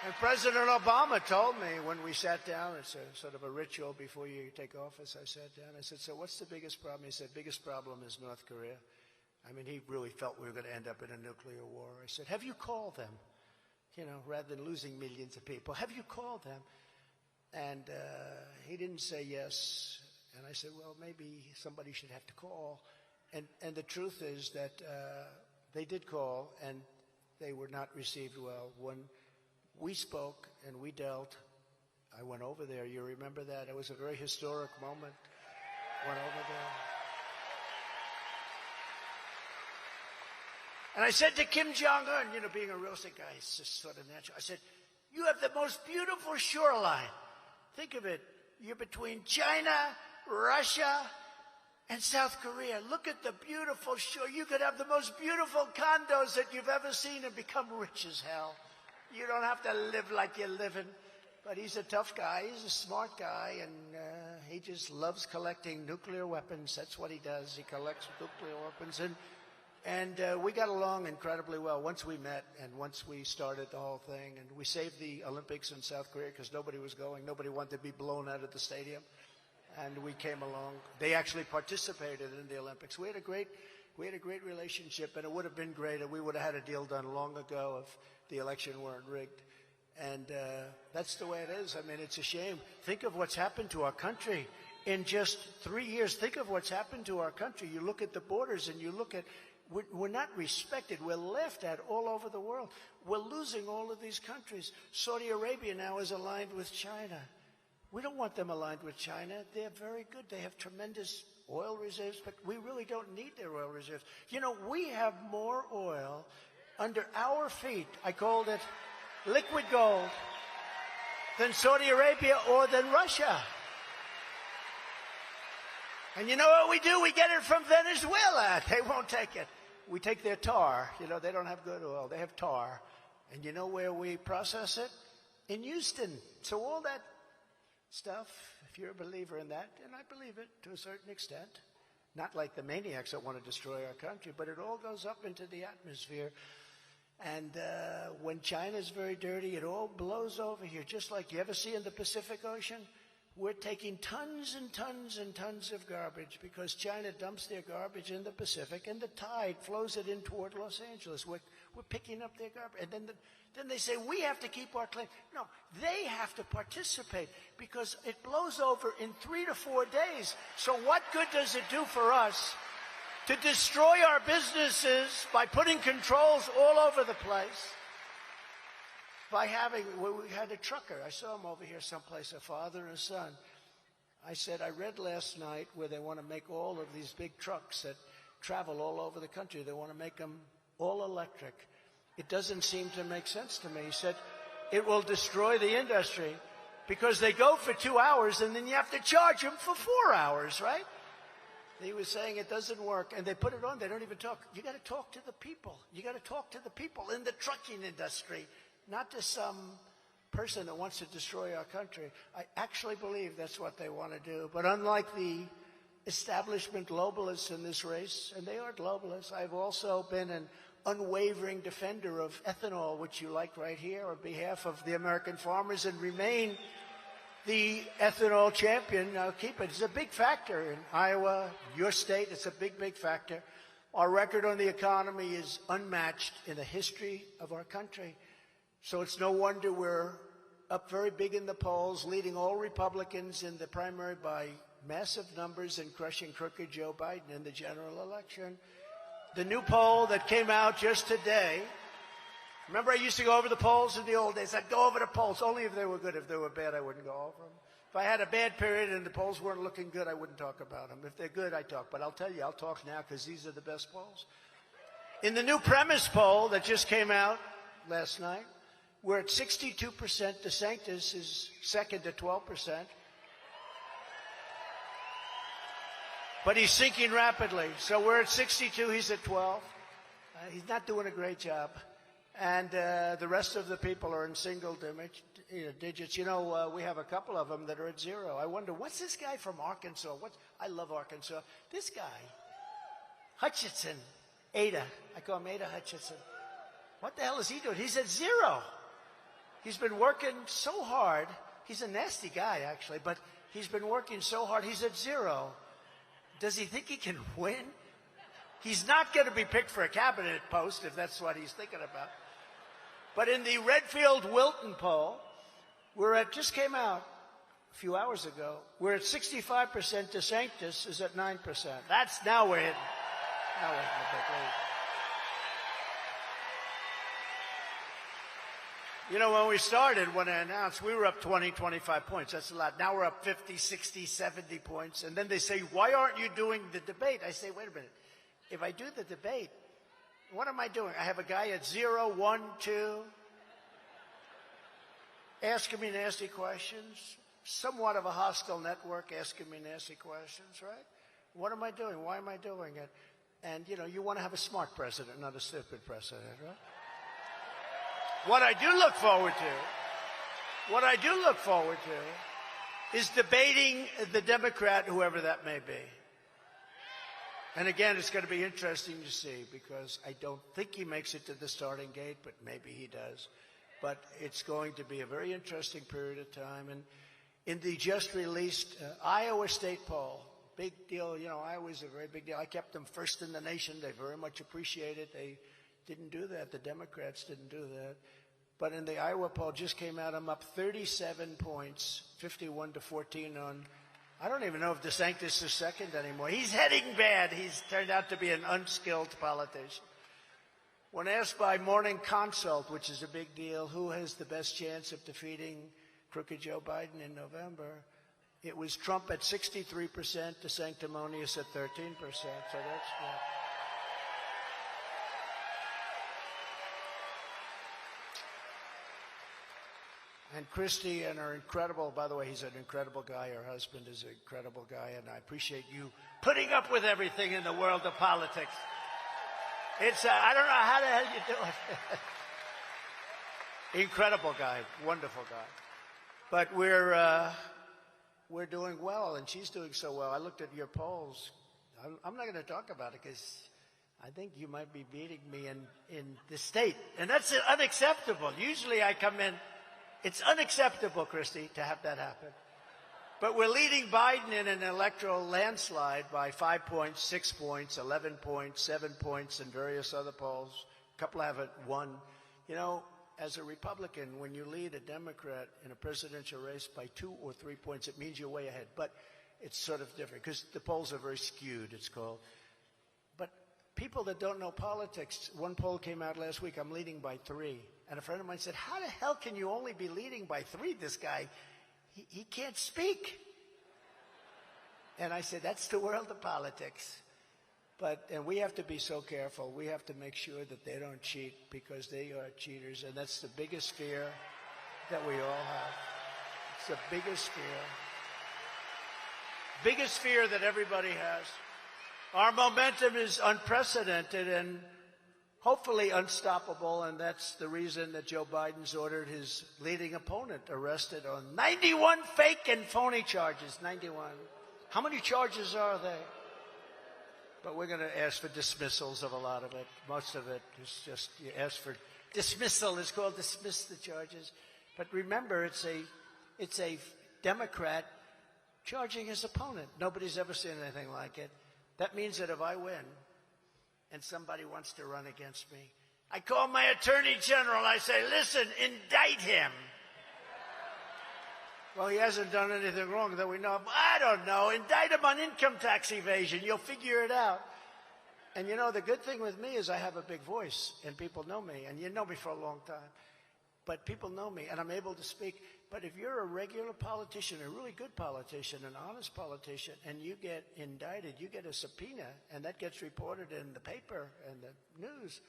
And President Obama told me when we sat down, it's a sort of a ritual before you take office, I sat down, I said, so what's the biggest problem? He said, biggest problem is North Korea. I mean, he really felt we were going to end up in a nuclear war. I said, have you called them? You know, rather than losing millions of people, have you called them? And he didn't say yes. And I said, well, maybe somebody should have to call. And the truth is that they did call, and they were not received well. When we spoke and we dealt, I went over there. You remember that? It was a very historic moment. Went over there. And I said to Kim Jong-un, you know, being a real estate guy, it's just sort of natural. I said, you have the most beautiful shoreline. Think of it. You're between China, Russia, and South Korea. Look at the beautiful shore. You could have the most beautiful condos that you've ever seen and become rich as hell. You don't have to live like you're living. But he's a tough guy. He's a smart guy. And he just loves collecting nuclear weapons. That's what he does. He collects nuclear weapons. And we got along incredibly well once we met and once we started the whole thing. And we saved the Olympics in South Korea because nobody was going. Nobody wanted to be blown out of the stadium. And we came along. They actually participated in the Olympics. We had a great relationship, and it would have been great if we would have had a deal done long ago if the election weren't rigged. And that's the way it is. I mean, it's a shame. Think of what's happened to our country in just 3 years. Think of what's happened to our country. You look at the borders and you look at, we're not respected. We're laughed at all over the world. We're losing all of these countries. Saudi Arabia now is aligned with China. We don't want them aligned with China. They're very good. They have tremendous oil reserves, but we really don't need their oil reserves. You know, we have more oil under our feet, I called it liquid gold, than Saudi Arabia or than Russia. And you know what we do? We get it from Venezuela. They won't take it. We take their tar. You know, they don't have good oil. They have tar. And you know where we process it? In Houston. So all that stuff, if you're a believer in that, and I believe it to a certain extent, not like the maniacs that want to destroy our country, but it all goes up into the atmosphere. And when China's very dirty, it all blows over here, just like you ever see in the Pacific Ocean. We're taking tons and tons and tons of garbage because China dumps their garbage in the Pacific, and the tide flows it in toward Los Angeles. We're picking up their garbage. And then they say, we have to keep our claim. No, they have to participate because it blows over in 3 to 4 days. So what good does it do for us to destroy our businesses by putting controls all over the place? We had a trucker. I saw him over here someplace, a father and a son. I said, I read last night where they want to make all of these big trucks that travel all over the country. They want to make them all electric. It doesn't seem to make sense to me. He said, it will destroy the industry because they go for 2 hours and then you have to charge them for 4 hours, right? He was saying it doesn't work, and they put it on. They don't even talk. You got to talk to the people. You got to talk to the people in the trucking industry, not to some person that wants to destroy our country. I actually believe that's what they want to do. But unlike the establishment globalists in this race, and they are globalists, I've also been an unwavering defender of ethanol, which you like right here, on behalf of the American farmers, and remain the ethanol champion. I'll keep it. It's a big factor in Iowa, your state. It's a big, big factor. Our record on the economy is unmatched in the history of our country. So it's no wonder we're up very big in the polls, leading all Republicans in the primary by massive numbers and crushing crooked Joe Biden in the general election. The new poll that came out just today, remember I used to go over the polls in the old days. I'd go over the polls only if they were good. If they were bad, I wouldn't go over them. If I had a bad period and the polls weren't looking good, I wouldn't talk about them. If they're good, I talk. But I'll tell you, I'll talk now because these are the best polls. In the new premise poll that just came out last night, We're at 62%. DeSantis is second at 12%. But he's sinking rapidly. So we're at 62, he's at 12. He's not doing a great job. And the rest of the people are in single digits. You know, we have a couple of them that are at 0. I wonder, what's this guy from Arkansas? I love Arkansas. This guy, Hutchinson, Ada. I call him Ada Hutchinson. What the hell is he doing? He's at 0. He's been working so hard. He's a nasty guy, actually, but he's been working so hard. He's at 0. Does he think he can win? He's not going to be picked for a cabinet post if that's what he's thinking about. But in the Redfield-Wilton poll, just came out a few hours ago, we're at 65%. DeSantis is at 9%. Now we're hitting. Now we're hitting the big lead. You know, when we started, when I announced, we were up 20, 25 points. That's a lot. Now we're up 50, 60, 70 points. And then they say, why aren't you doing the debate? I say, wait a minute. If I do the debate, what am I doing? I have a guy at 0, 1, 2, asking me nasty questions, somewhat of a hostile network asking me nasty questions, right? What am I doing? Why am I doing it? And, you know, you want to have a smart president, not a stupid president, right? What I do look forward to is debating the Democrat, whoever that may be. And again, it's going to be interesting to see, because I don't think he makes it to the starting gate, but maybe he does. But it's going to be a very interesting period of time. And in the just released Iowa State poll, big deal, you know, Iowa's a very big deal. I kept them first in the nation. They very much appreciate it. They didn't do that. The Democrats didn't do that. But in the Iowa poll just came out, I'm up 37 points, 51-14 on, I don't even know if DeSantis is second anymore. He's heading bad. He's turned out to be an unskilled politician. When asked by Morning Consult, which is a big deal, who has the best chance of defeating crooked Joe Biden in November, it was Trump at 63%, DeSanctimonious at 13%. So that's good. And Christie and her incredible, by the way, he's an incredible guy. Her husband is an incredible guy, and I appreciate you putting up with everything in the world of politics. It's, I don't know how the hell you do it. Incredible guy, wonderful guy. But we're doing well, and she's doing so well. I looked at your polls. I'm not going to talk about it because I think you might be beating me in the state, and that's unacceptable. Usually I come in. It's unacceptable, Christie, to have that happen. But we're leading Biden in an electoral landslide by 5 points, 6 points, 11 points, 7 points, and various other polls. A couple haven't won. You know, as a Republican, when you lead a Democrat in a presidential race by 2 or 3 points, it means you're way ahead. But it's sort of different because the polls are very skewed, it's called. But people that don't know politics, one poll came out last week, I'm leading by 3. And a friend of mine said, how the hell can you only be leading by 3? This guy, he can't speak. And I said, that's the world of politics. And we have to be so careful. We have to make sure that they don't cheat because they are cheaters. And that's the biggest fear that we all have. It's the biggest fear. Biggest fear that everybody has. Our momentum is unprecedented and hopefully unstoppable, and that's the reason that Joe Biden's ordered his leading opponent arrested on 91 fake and phony charges. 91. How many charges are they? But we're going to ask for dismissals of a lot of it. Most of it is just, you ask for dismissal. It's called dismiss the charges. But remember, it's a Democrat charging his opponent. Nobody's ever seen anything like it. That means that if I win, and somebody wants to run against me, I call my attorney general. I say, listen, indict him. Well, he hasn't done anything wrong that we know of. I don't know. Indict him on income tax evasion. You'll figure it out. And, you know, the good thing with me is I have a big voice, and people know me. And you know me for a long time. But people know me, and I'm able to speak. But if you're a regular politician, a really good politician, an honest politician, and you get indicted, you get a subpoena, and that gets reported in the paper and the news,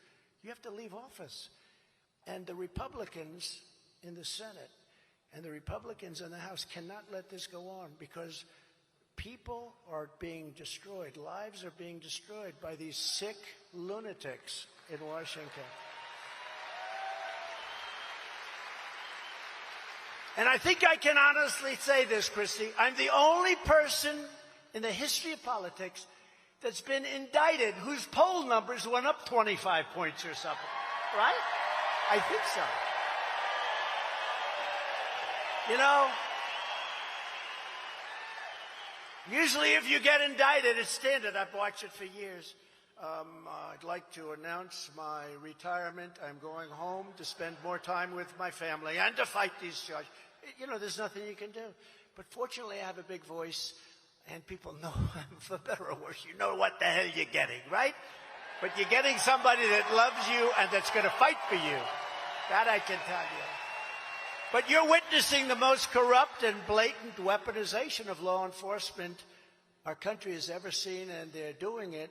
you have to leave office. And the Republicans in the Senate and the Republicans in the House cannot let this go on, because people are being destroyed. Lives are being destroyed by these sick lunatics in Washington. And I think I can honestly say this, Christy. I'm the only person in the history of politics that's been indicted whose poll numbers went up 25 points or something. Right? I think so. You know, usually if you get indicted, it's standard. I've watched it for years. I'd like to announce my retirement. I'm going home to spend more time with my family and to fight these charges. You know, there's nothing you can do. But fortunately, I have a big voice, and people know, for better or worse, you know what the hell you're getting, right? But you're getting somebody that loves you and that's going to fight for you. That I can tell you. But you're witnessing the most corrupt and blatant weaponization of law enforcement our country has ever seen, and they're doing it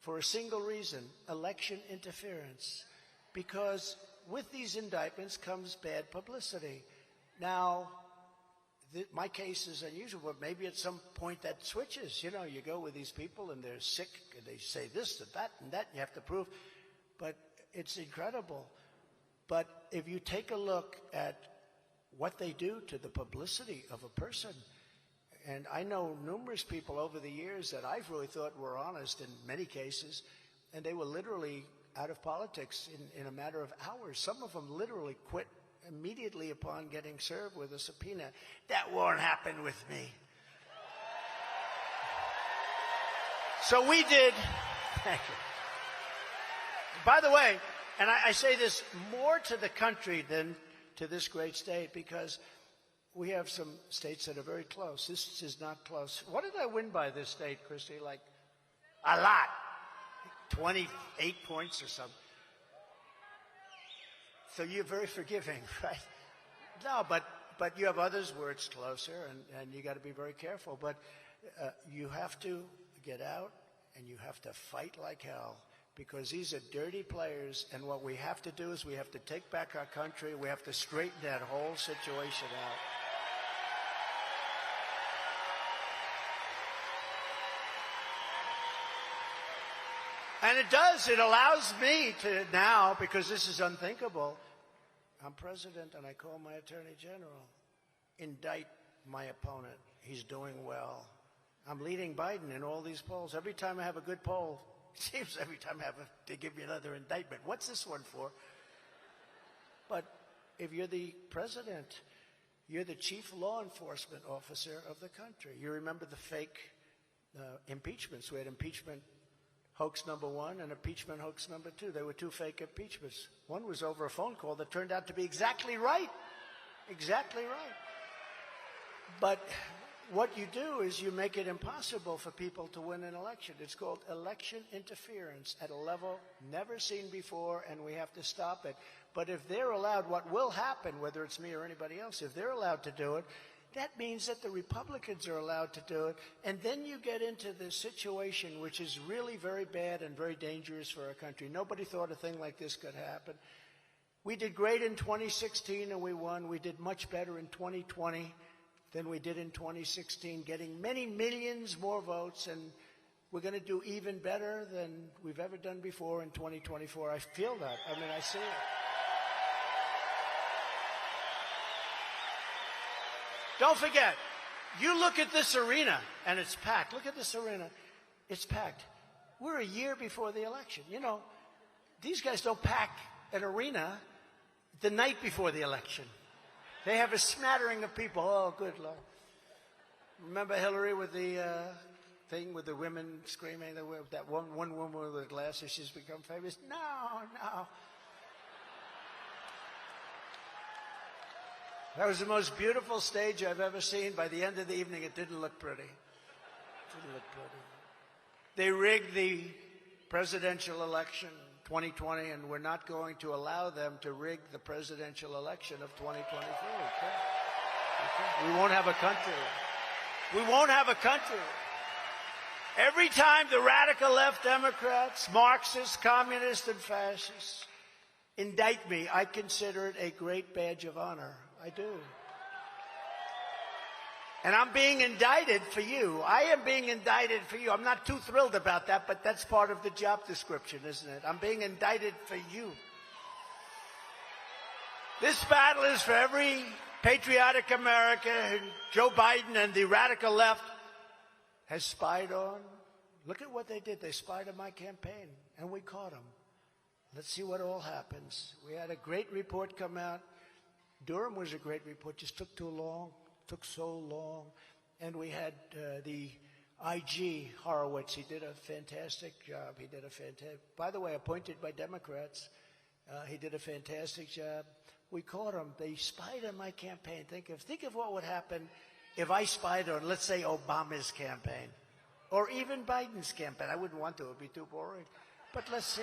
for a single reason: election interference. Because with these indictments comes bad publicity. Now, my case is unusual, but maybe at some point that switches. You know, you go with these people and they're sick, and they say this and that, and you have to prove. But it's incredible. But if you take a look at what they do to the publicity of a person, and I know numerous people over the years that I've really thought were honest in many cases, and they were literally out of politics in a matter of hours. Some of them literally quit immediately upon getting served with a subpoena. That won't happen with me. So we did. Thank you. By the way, and I say this more to the country than to this great state, because we have some states that are very close. This is not close. What did I win by this state, Christy? Like a lot. 28 points or something. So you're very forgiving, right? No, but you have others where it's closer, and you got to be very careful. But you have to get out, and you have to fight like hell, because these are dirty players, and what we have to do is we have to take back our country. We have to straighten that whole situation out. And it does. It allows me to now, because this is unthinkable, I'm president and I call my attorney general, indict my opponent. He's doing well. I'm leading Biden in all these polls. Every time I have a good poll, it seems every time I have they give me another indictment. What's this one for? But if you're the president, you're the chief law enforcement officer of the country. You remember the fake impeachments. We had impeachment hoax number 1 and impeachment hoax number 2. There were 2 fake impeachments. One was over a phone call that turned out to be exactly right. Exactly right. But what you do is you make it impossible for people to win an election. It's called election interference at a level never seen before, and we have to stop it. But if they're allowed, what will happen, whether it's me or anybody else, if they're allowed to do it, that means that the Republicans are allowed to do it, and then you get into this situation which is really very bad and very dangerous for our country. Nobody thought a thing like this could happen. We did great in 2016 and we won. We did much better in 2020 than we did in 2016, getting many millions more votes, and we're going to do even better than we've ever done before in 2024. I feel that. I mean, I see it. Don't forget, you look at this arena, and it's packed. Look at this arena. It's packed. We're a year before the election. You know, these guys don't pack an arena the night before the election. They have a smattering of people. Oh, good Lord. Remember Hillary with the thing with the women screaming? That one woman with the glasses, she's become famous? No. That was the most beautiful stage I've ever seen. By the end of the evening, it didn't look pretty. They rigged the presidential election 2020, and we're not going to allow them to rig the presidential election of 2024. Okay. We won't have a country. We won't have a country. Every time the radical left Democrats, Marxists, communists, and fascists indict me, I consider it a great badge of honor. I do. And I'm being indicted for you. I am being indicted for you. I'm not too thrilled about that, but that's part of the job description, isn't it? I'm being indicted for you. This battle is for every patriotic American who Joe Biden and the radical left has spied on. Look at what they did. They spied on my campaign, and we caught them. Let's see what all happens. We had a great report come out. Durham was a great report, just took too long, took so long. And we had the IG, Horowitz. He did a fantastic job. He did a fantastic, by the way, appointed by Democrats. He did a fantastic job. We caught him. They spied on my campaign. Think of what would happen if I spied on, let's say, Obama's campaign or even Biden's campaign. I wouldn't want to. It would be too boring. But let's see.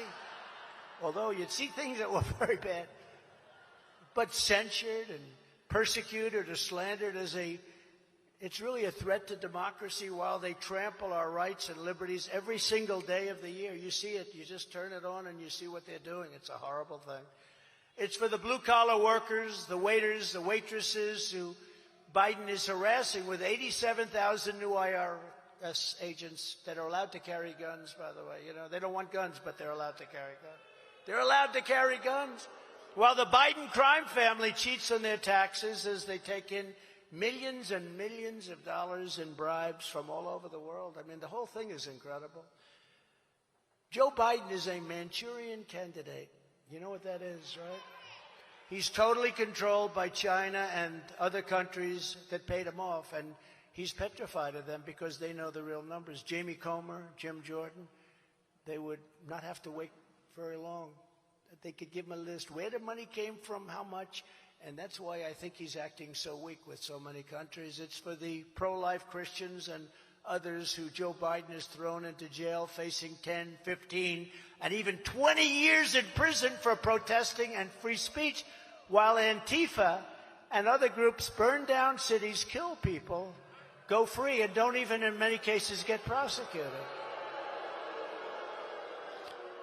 Although you'd see things that were very bad. But censured and persecuted or slandered it's really a threat to democracy while they trample our rights and liberties every single day of the year. You see it. You just turn it on and you see what they're doing. It's a horrible thing. It's for the blue-collar workers, the waiters, the waitresses who Biden is harassing with 87,000 new IRS agents that are allowed to carry guns, by the way. You know, they don't want guns, but they're allowed to carry guns. They're allowed to carry guns. While the Biden crime family cheats on their taxes as they take in millions and millions of dollars in bribes from all over the world. I mean, the whole thing is incredible. Joe Biden is a Manchurian candidate. You know what that is, right? He's totally controlled by China and other countries that paid him off, and he's petrified of them because they know the real numbers. Jamie Comer, Jim Jordan, they would not have to wait very long. They could give him a list where the money came from, how much, and that's why I think he's acting so weak with so many countries. It's for the pro-life Christians and others who Joe Biden has thrown into jail, facing 10, 15, and even 20 years in prison for protesting and free speech, while Antifa and other groups burn down cities, kill people, go free, and don't even in many cases get prosecuted.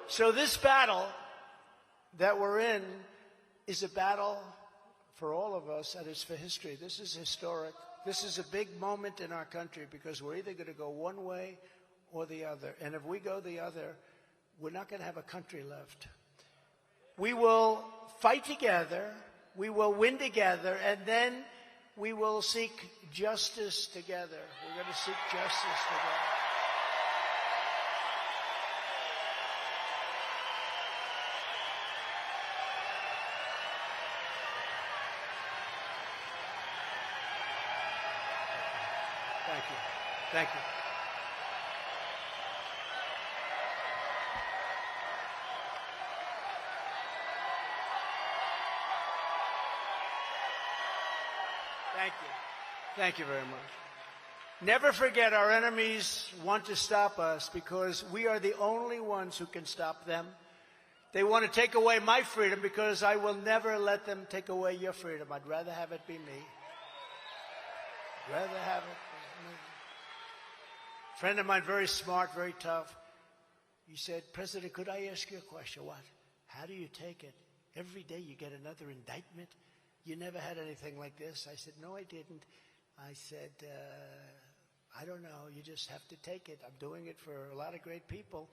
So this battle that we're in is a battle for all of us, and it's for history. This is historic. This is a big moment in our country because we're either going to go one way or the other. And if we go the other, we're not going to have a country left. We will fight together, we will win together, and then we will seek justice together. We're going to seek justice together. Thank you. Thank you. Thank you. Thank you very much. Never forget our enemies want to stop us because we are the only ones who can stop them. They want to take away my freedom because I will never let them take away your freedom. I'd rather have it be me. I'd rather have it be me. A friend of mine, very smart, very tough. He said, President, could I ask you a question? What? How do you take it? Every day you get another indictment? You never had anything like this? I said, no, I didn't. I said, I don't know. You just have to take it. I'm doing it for a lot of great people.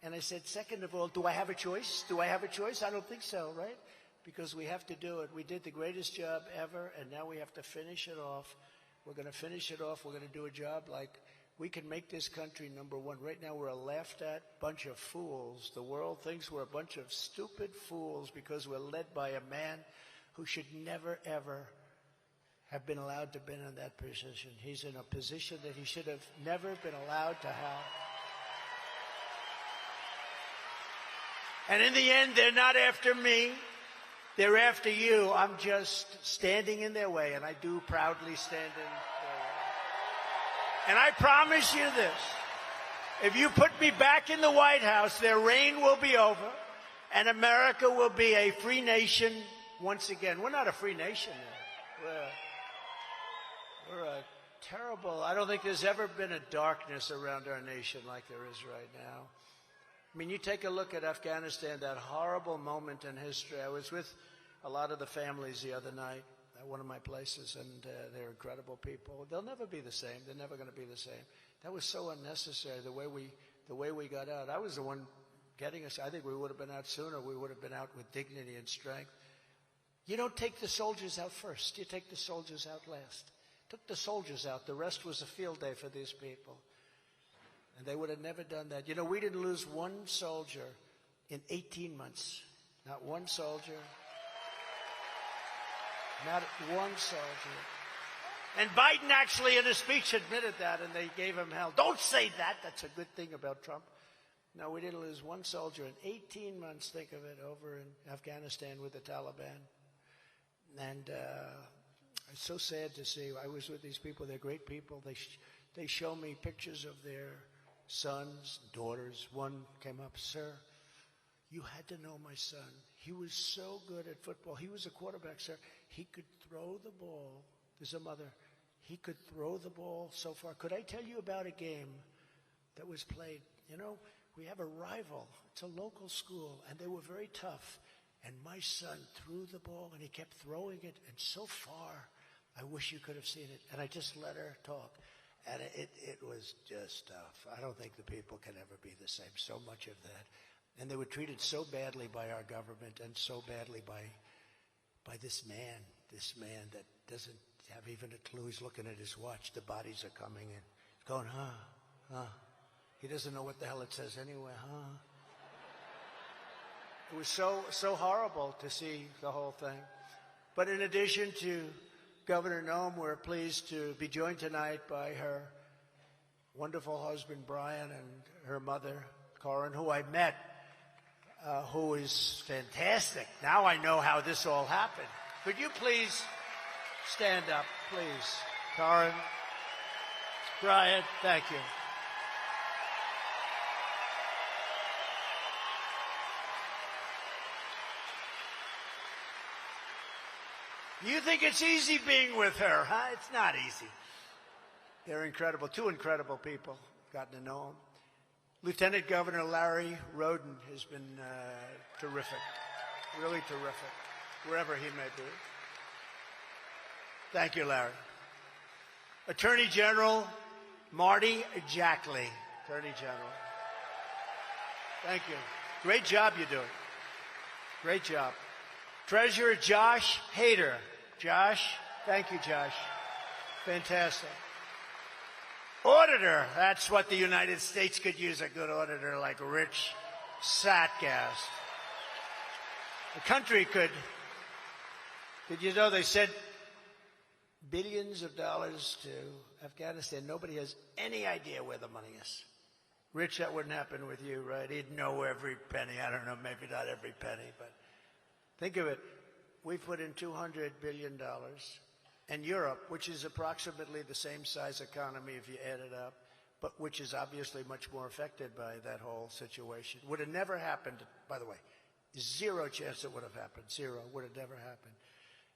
And I said, second of all, do I have a choice? Do I have a choice? I don't think so, right? Because we have to do it. We did the greatest job ever, and now we have to finish it off. We're going to finish it off. We're going to do a job like we can make this country number one. Right now we're a laughed-at bunch of fools. The world thinks we're a bunch of stupid fools because we're led by a man who should never, ever have been allowed to be in that position. He's in a position that he should have never been allowed to have. And in the end, they're not after me. They're after you. I'm just standing in their way, and I do proudly stand in their way. And I promise you this. If you put me back in the White House, their reign will be over, and America will be a free nation once again. We're not a free nation now. We're a terrible, I don't think there's ever been a darkness around our nation like there is right now. I mean, you take a look at Afghanistan, that horrible moment in history. I was with a lot of the families the other night at one of my places, and they're incredible people. They'll never be the same. They're never going to be the same. That was so unnecessary, the way we got out. I was the one getting us. I think we would have been out sooner. We would have been out with dignity and strength. You don't take the soldiers out first. You take the soldiers out last. Took the soldiers out. The rest was a field day for these people. And they would have never done that. You know, we didn't lose one soldier in 18 months. Not one soldier. Not one soldier. And Biden actually in a speech admitted that, and they gave him hell. Don't say that. That's a good thing about Trump. No, we didn't lose one soldier in 18 months, think of it, over in Afghanistan with the Taliban. And it's so sad to see. I was with these people. They're great people. They show me pictures of their sons, daughters. One came up, sir, you had to know my son. He was so good at football. He was a quarterback, sir. He could throw the ball. There's a mother. He could throw the ball so far. Could I tell you about a game that was played? You know, we have a rival. It's a local school, and they were very tough. And my son threw the ball, and he kept throwing it, and so far, I wish you could have seen it. And I just let her talk. And it was just tough. I don't think the people can ever be the same. So much of that. And they were treated so badly by our government and so badly by this man that doesn't have even a clue. He's looking at his watch. The bodies are coming in. He's going, huh. He doesn't know what the hell it says anyway, huh. It was so horrible to see the whole thing. But in addition to Governor Noem, we're pleased to be joined tonight by her wonderful husband, Brian, and her mother, Corin, who I met, who is fantastic. Now I know how this all happened. Could you please stand up, please? Corin, Brian, thank you. You think it's easy being with her, huh? It's not easy. They're incredible. Two incredible people. Gotten to know them. Lieutenant Governor Larry Roden has been terrific. Really terrific, wherever he may be. Thank you, Larry. Attorney General Marty Jackley. Attorney General. Thank you. Great job you're doing. Great job. Treasurer Josh Hader. Josh, thank you, Josh. Fantastic. Auditor, that's what the United States could use, a good auditor like Rich Satgast. The country could, did you know they sent billions of dollars to Afghanistan? Nobody has any idea where the money is. Rich, that wouldn't happen with you, right? He'd know every penny. I don't know, maybe not every penny, but think of it. We've put in $200 billion. And Europe, which is approximately the same size economy if you add it up, but which is obviously much more affected by that whole situation, would have never happened, by the way. Zero chance it would have happened. Zero. Would have never happened.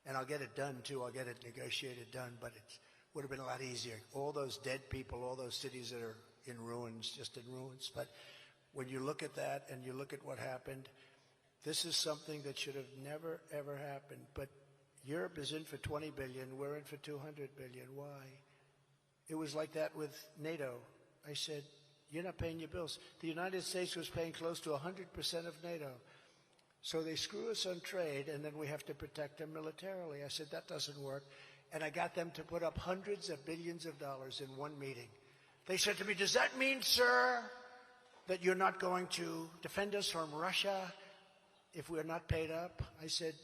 And I'll get it done, too. I'll get it negotiated done, but it would have been a lot easier. All those dead people, all those cities that are in ruins, just in ruins. But when you look at that and you look at what happened, this is something that should have never, ever happened. But Europe is in for $20 billion. We're in for $200 billion. Why? It was like that with NATO. I said, you're not paying your bills. The United States was paying close to 100% of NATO. So they screw us on trade, and then we have to protect them militarily. I said, that doesn't work. And I got them to put up hundreds of billions of dollars in one meeting. They said to me, does that mean, sir, that you're not going to defend us from Russia if we're not paid up? I said,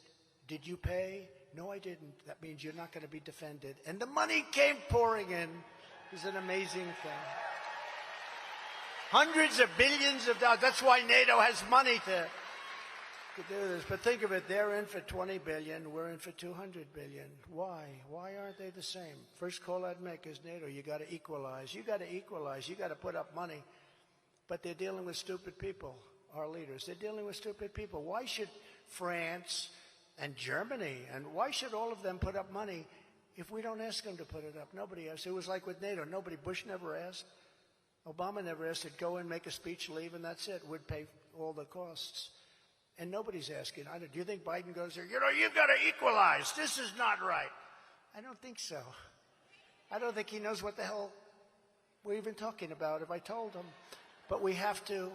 did you pay? No, I didn't. That means you're not going to be defended. And the money came pouring in. It was an amazing thing. Hundreds of billions of dollars. That's why NATO has money to do this. But think of it. They're in for $20 billion. We're in for $200 billion. Why? Why aren't they the same? First call I'd make is NATO. You got to equalize. You got to equalize. You got to put up money. But they're dealing with stupid people, our leaders. They're dealing with stupid people. Why should France and Germany, and why should all of them put up money if we don't ask them to put it up? Nobody asked. It was like with NATO. Bush never asked. Obama never asked it. Go in, make a speech, leave, and that's it. We'd pay all the costs. And nobody's asking. Do you think Biden goes there? You've got to equalize. This is not right. I don't think so. I don't think he knows what the hell we're even talking about if I told him. But we have to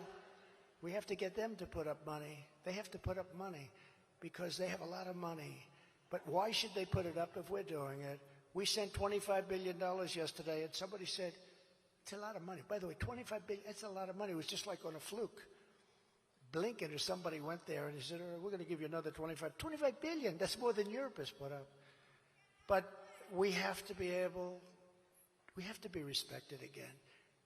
get them to put up money. They have to put up money because they have a lot of money. But why should they put it up if we're doing it? We sent $25 billion yesterday, and somebody said, it's a lot of money. By the way, $25 billion, that's a lot of money. It was just like on a fluke. Blinken or somebody went there and he said, we're going to give you another $25 billion. That's more than Europe has put up. But we have to be respected again.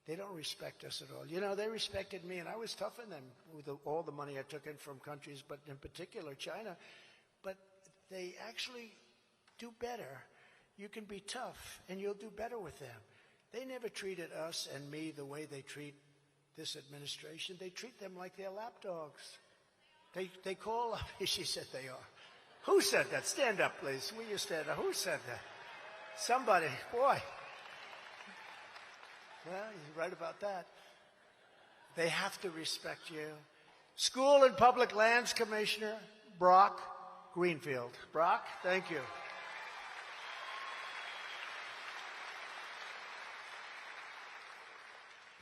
They don't respect us at all. They respected me, and I was tough on them with all the money I took in from countries, but in particular China. But they actually do better. You can be tough, and you'll do better with them. They never treated us and me the way they treat this administration. They treat them like they're lapdogs. They call up. She said they are. Who said that? Stand up, please. Will you stand up? Who said that? Somebody. Boy. Well, you're right about that. They have to respect you. School and Public Lands Commissioner Brock Greenfield. Brock, thank you.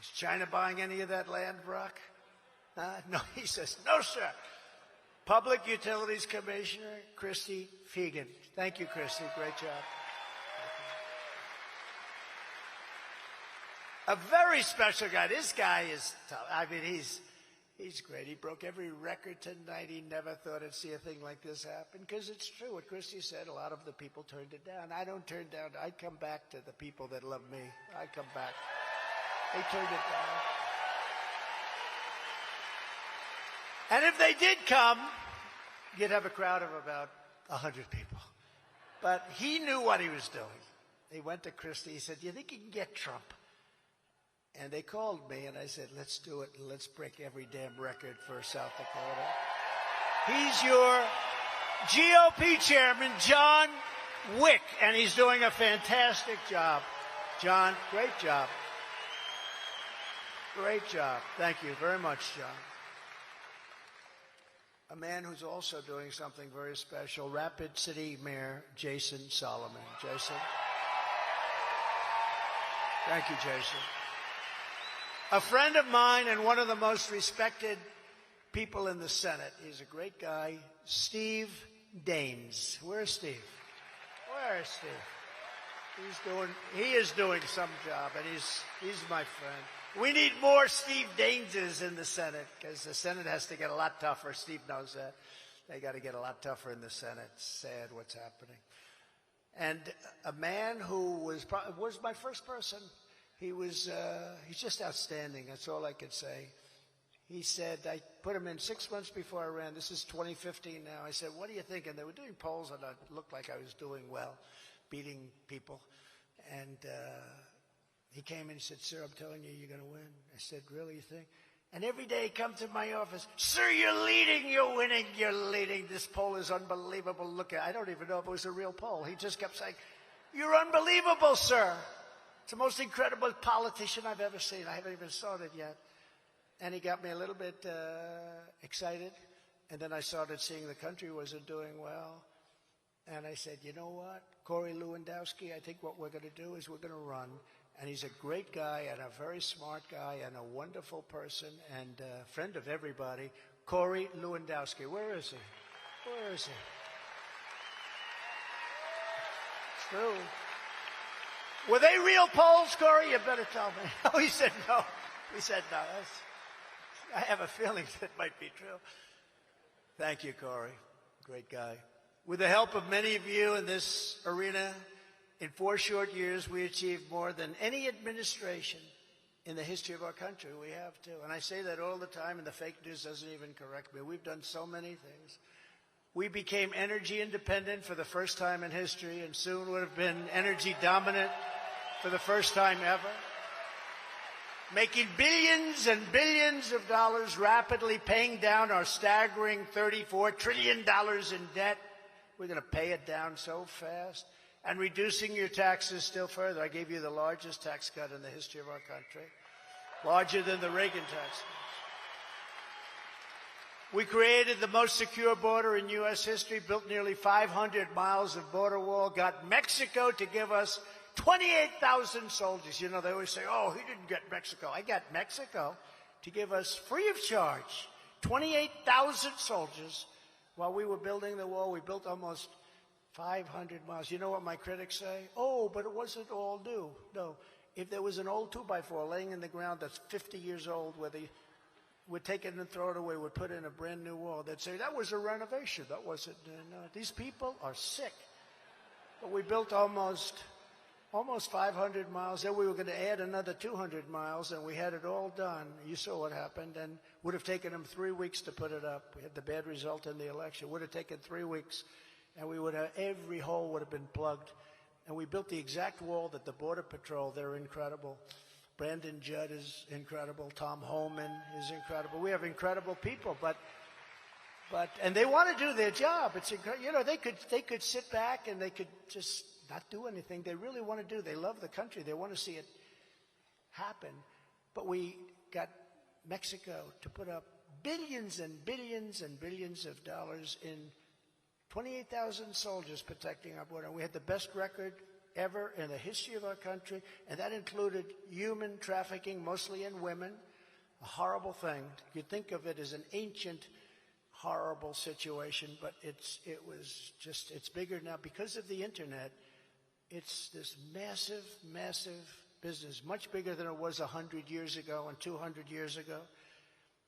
Is China buying any of that land, Brock? No, he says, no, sir. Public Utilities Commissioner Christy Fegan. Thank you, Christy. Great job. A very special guy. This guy is tough. I mean, he's great. He broke every record tonight. He never thought he'd see a thing like this happen because it's true. What Christy said, a lot of the people turned it down. I don't turn down. I come back to the people that love me. I come back. They turned it down. And if they did come, you'd have a crowd of about 100 people. But he knew what he was doing. He went to Christie. He said, do you think you can get Trump? And they called me, and I said, let's do it. Let's break every damn record for South Dakota. He's your GOP chairman, John Wick, and he's doing a fantastic job. John, great job. Great job. Thank you very much, John. A man who's also doing something very special, Rapid City Mayor Jason Solomon. Jason. Thank you, Jason. A friend of mine and one of the most respected people in the Senate. He's a great guy, Steve Daines. Where's Steve? Where is Steve? He is doing some job, and he's my friend. We need more Steve Daineses in the Senate because the Senate has to get a lot tougher. Steve knows that. They got to get a lot tougher in the Senate. It's sad what's happening. And a man who was my first person. He's just outstanding. That's all I could say. He said, I put him in 6 months before I ran. This is 2015 now. I said, what do you think? And they were doing polls, and it looked like I was doing well, beating people. And he came in and said, sir, I'm telling you, you're going to win. I said, really, you think? And every day he'd come to my office, sir, you're leading, you're winning, you're leading. This poll is unbelievable. Look, I don't even know if it was a real poll. He just kept saying, you're unbelievable, sir. It's the most incredible politician I've ever seen. I haven't even started yet. And he got me a little bit excited. And then I started seeing the country wasn't doing well. And I said, you know what? Corey Lewandowski, I think what we're going to do is we're going to run. And he's a great guy and a very smart guy and a wonderful person and a friend of everybody. Corey Lewandowski. Where is he? Where is he? It's true. Were they real polls, Corey? You better tell me. Oh, he said no. He said no. I have a feeling that might be true. Thank you, Corey. Great guy. With the help of many of you in this arena, in 4 short years, we achieved more than any administration in the history of our country. We have to. And I say that all the time, and the fake news doesn't even correct me. We've done so many things. We became energy independent for the first time in history, and soon would have been energy dominant for the first time ever. Making billions and billions of dollars, rapidly paying down our staggering $34 trillion in debt. We're going to pay it down so fast. And reducing your taxes still further. I gave you the largest tax cut in the history of our country. larger than the Reagan tax. We created the most secure border in U.S. history, built nearly 500 miles of border wall, got Mexico to give us 28,000 soldiers. You know, they always say, oh, he didn't get Mexico. I got Mexico to give us free of charge 28,000 soldiers. While we were building the wall, we built almost 500 miles. You know what my critics say? Oh, but it wasn't all new. No. If there was an old 2x4 laying in the ground that's 50 years old, where they would take it and throw it away, would put in a brand new wall, they'd say, that was a renovation. That wasn't. No. These people are sick. But we built almost 500 miles. Then we were going to add another 200 miles, and we had it all done. You saw what happened, and would have taken them 3 weeks to put it up. We had the bad result in the election. Would have taken 3 weeks, and we would have, every hole would have been plugged. And we built the exact wall that the Border Patrol, they're incredible. Brandon Judd is incredible. Tom Homan is incredible. We have incredible people, but and they want to do their job. It's you know, they could sit back and they could just not do anything. They really want to do. They love the country. They want to see it happen. But we got Mexico to put up billions and billions and billions of dollars in 28,000 soldiers protecting our border. We had the best record ever in the history of our country, and that included human trafficking, mostly in women, a horrible thing. You think of it as an ancient, horrible situation, but it's bigger now because of the internet. It's this massive, massive business, much bigger than it was 100 years ago and 200 years ago.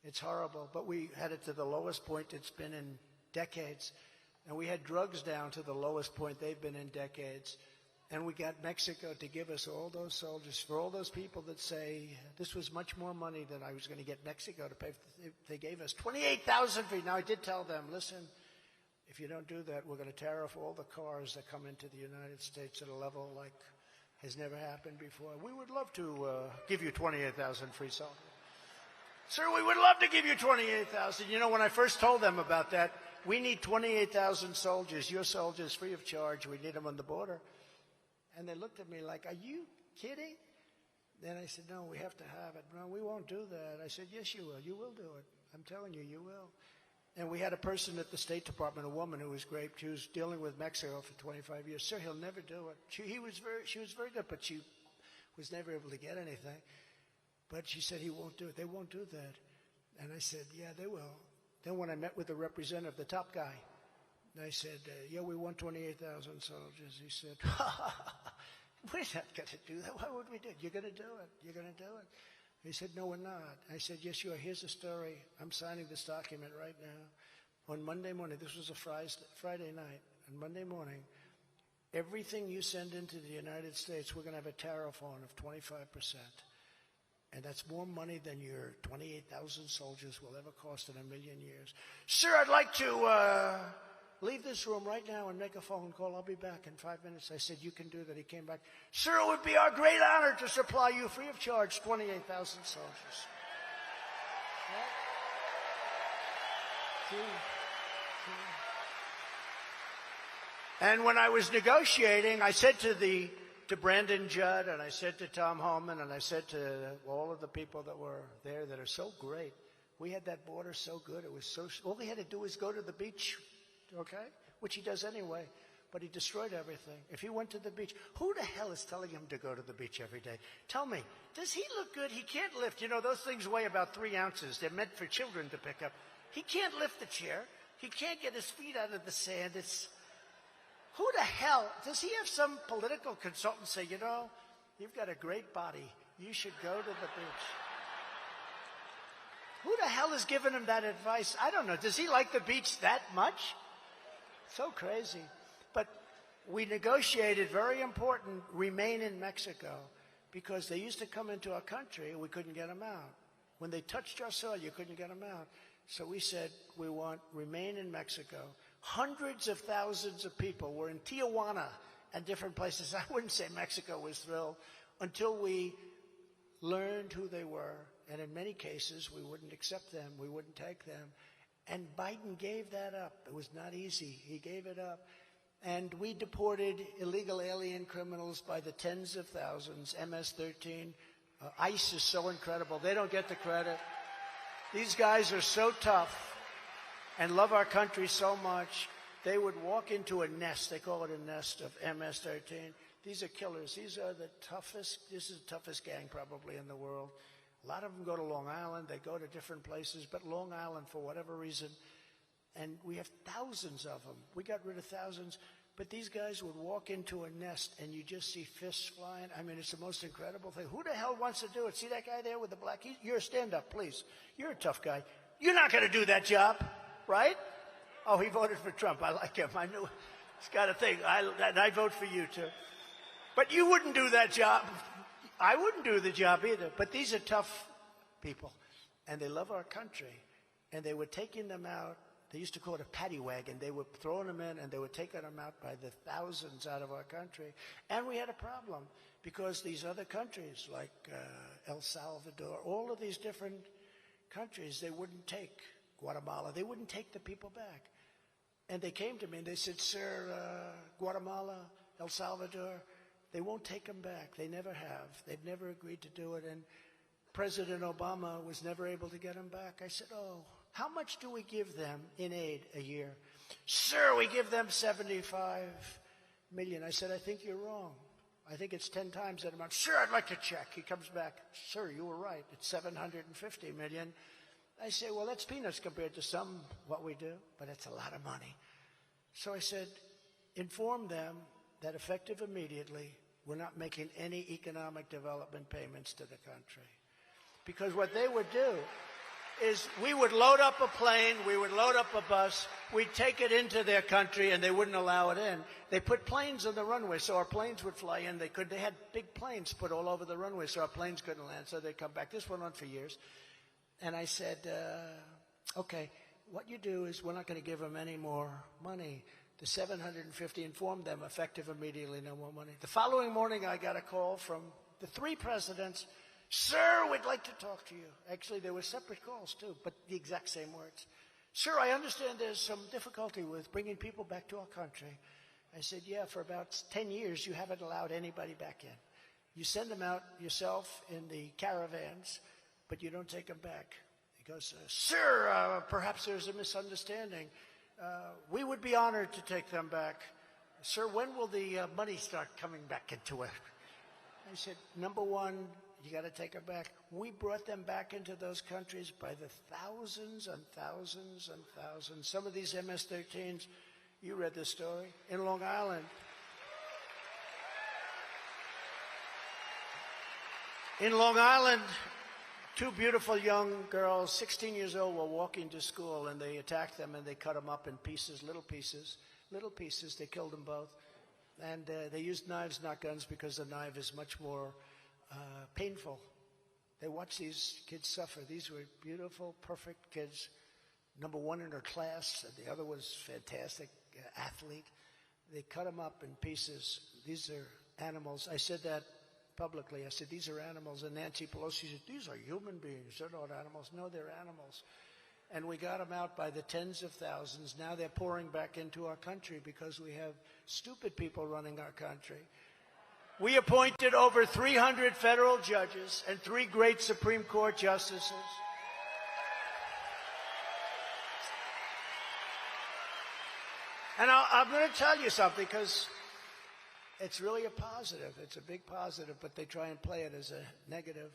It's horrible, but we had it to the lowest point it's been in decades, and we had drugs down to the lowest point they've been in decades. And we got Mexico to give us all those soldiers. For all those people that say this was much more money than I was going to get Mexico to pay, they gave us 28,000 free. Now, I did tell them, listen, if you don't do that, we're going to tariff all the cars that come into the United States at a level like has never happened before. We would love to give you 28,000 free soldiers. Sir, we would love to give you 28,000. You know, when I first told them about that, we need 28,000 soldiers, your soldiers, free of charge. We need them on the border. And they looked at me like, are you kidding? Then I said, no, we have to have it. No, we won't do that. I said, yes, you will. You will do it. I'm telling you, you will. And we had a person at the State Department, a woman who was great. She was dealing with Mexico for 25 years. Sir, he'll never do it. She was very good, but she was never able to get anything. But she said, he won't do it. They won't do that. And I said, yeah, they will. Then when I met with the representative, the top guy, I said, yeah, we want 28,000 soldiers. He said, we're not going to do that. Why would we do it? You're going to do it. You're going to do it. He said, no, we're not. I said, yes, you are. Here's the story. I'm signing this document right now. On Monday morning, this was a Friday night. On Monday morning, everything you send into the United States, we're going to have a tariff on of 25%. And that's more money than your 28,000 soldiers will ever cost in a million years. Sir, I'd like to leave this room right now and make a phone call. I'll be back in 5 minutes. I said, you can do that. He came back. Sir, it would be our great honor to supply you free of charge 28,000 soldiers. And when I was negotiating, I said to Brandon Judd, and I said to Tom Homan, and I said to all of the people that were there that are so great, we had that border so good. It was so, all he had to do was go to the beach, okay, which he does anyway, but he destroyed everything. If he went to the beach, who the hell is telling him to go to the beach every day? Tell me, does he look good? He can't lift. You know, those things weigh about 3 ounces. They're meant for children to pick up. He can't lift the chair. He can't get his feet out of the sand. It's, who the hell, does he have some political consultant say, you know, you've got a great body. You should go to the beach. Who the hell is giving him that advice? I don't know. Does he like the beach that much? So crazy. But we negotiated, very important, remain in Mexico, because they used to come into our country and we couldn't get them out. When they touched our soil, you couldn't get them out. So we said, we want remain in Mexico. Hundreds of thousands of people were in Tijuana and different places. I wouldn't say Mexico was thrilled until we learned who they were. And in many cases, we wouldn't accept them. We wouldn't take them. And Biden gave that up. It was not easy. He gave it up. And we deported illegal alien criminals by the tens of thousands, MS-13, ICE is so incredible. They don't get the credit. These guys are so tough and love our country so much. They would walk into a nest. They call it a nest of MS-13. These are killers. These are the toughest. This is the toughest gang probably in the world. A lot of them go to Long Island. They go to different places. But Long Island, for whatever reason, and we have thousands of them. We got rid of thousands. But these guys would walk into a nest, and you just see fists flying. I mean, it's the most incredible thing. Who the hell wants to do it? See that guy there with the black? You're a stand-up, please. You're a tough guy. You're not going to do that job, right? Oh, he voted for Trump. I like him. I knew he's got a thing. And I vote for you, too. But you wouldn't do that job. I wouldn't do the job either. But these are tough people, and they love our country. And they were taking them out. They used to call it a paddy wagon. They were throwing them in, and they were taking them out by the thousands out of our country. And we had a problem because these other countries, like El Salvador, all of these different countries, they wouldn't take Guatemala. They wouldn't take the people back. And they came to me, and they said, sir, Guatemala, El Salvador, they won't take them back. They never have. They've never agreed to do it. And President Obama was never able to get them back. I said, oh, how much do we give them in aid a year? Sir, we give them $75 million. I said, I think you're wrong. I think it's 10 times that amount. Sir, I'd like to check. He comes back. Sir, you were right. It's $750 million. I say, well, that's peanuts compared to what we do, but it's a lot of money. So I said, inform them that effective immediately, we're not making any economic development payments to the country. Because what they would do is we would load up a plane, we would load up a bus, we'd take it into their country, and they wouldn't allow it in. They put planes on the runway, so our planes would fly in. They had big planes put all over the runway, so our planes couldn't land, so they'd come back. This went on for years. And I said, okay, what you do is we're not going to give them any more money. The 750, inform them, effective immediately, no more money. The following morning, I got a call from the 3 presidents. Sir, we'd like to talk to you. Actually, there were separate calls, too, but the exact same words. Sir, I understand there's some difficulty with bringing people back to our country. I said, yeah, for about 10 years, you haven't allowed anybody back in. You send them out yourself in the caravans, but you don't take them back. He goes, sir, perhaps there's a misunderstanding. We would be honored to take them back. Sir, when will the money start coming back into it? I said, number one, you got to take them back. We brought them back into those countries by the thousands and thousands and thousands. Some of these MS-13s, you read the story, in Long Island. In Long Island, 2 beautiful young girls, 16 years old, were walking to school, and they attacked them, and they cut them up in pieces, little pieces. They killed them both. And they used knives, not guns, because the knife is much more painful. They watched these kids suffer. These were beautiful, perfect kids. Number 1 in her class, and the other was fantastic athlete. They cut them up in pieces. These are animals. I said that publicly. I said, these are animals. And Nancy Pelosi said, these are human beings. They're not animals. No, they're animals. And we got them out by the tens of thousands. Now they're pouring back into our country because we have stupid people running our country. We appointed over 300 federal judges and 3 great Supreme Court justices. And I'm going to tell you something, because it's really a positive. It's a big positive, but they try and play it as a negative.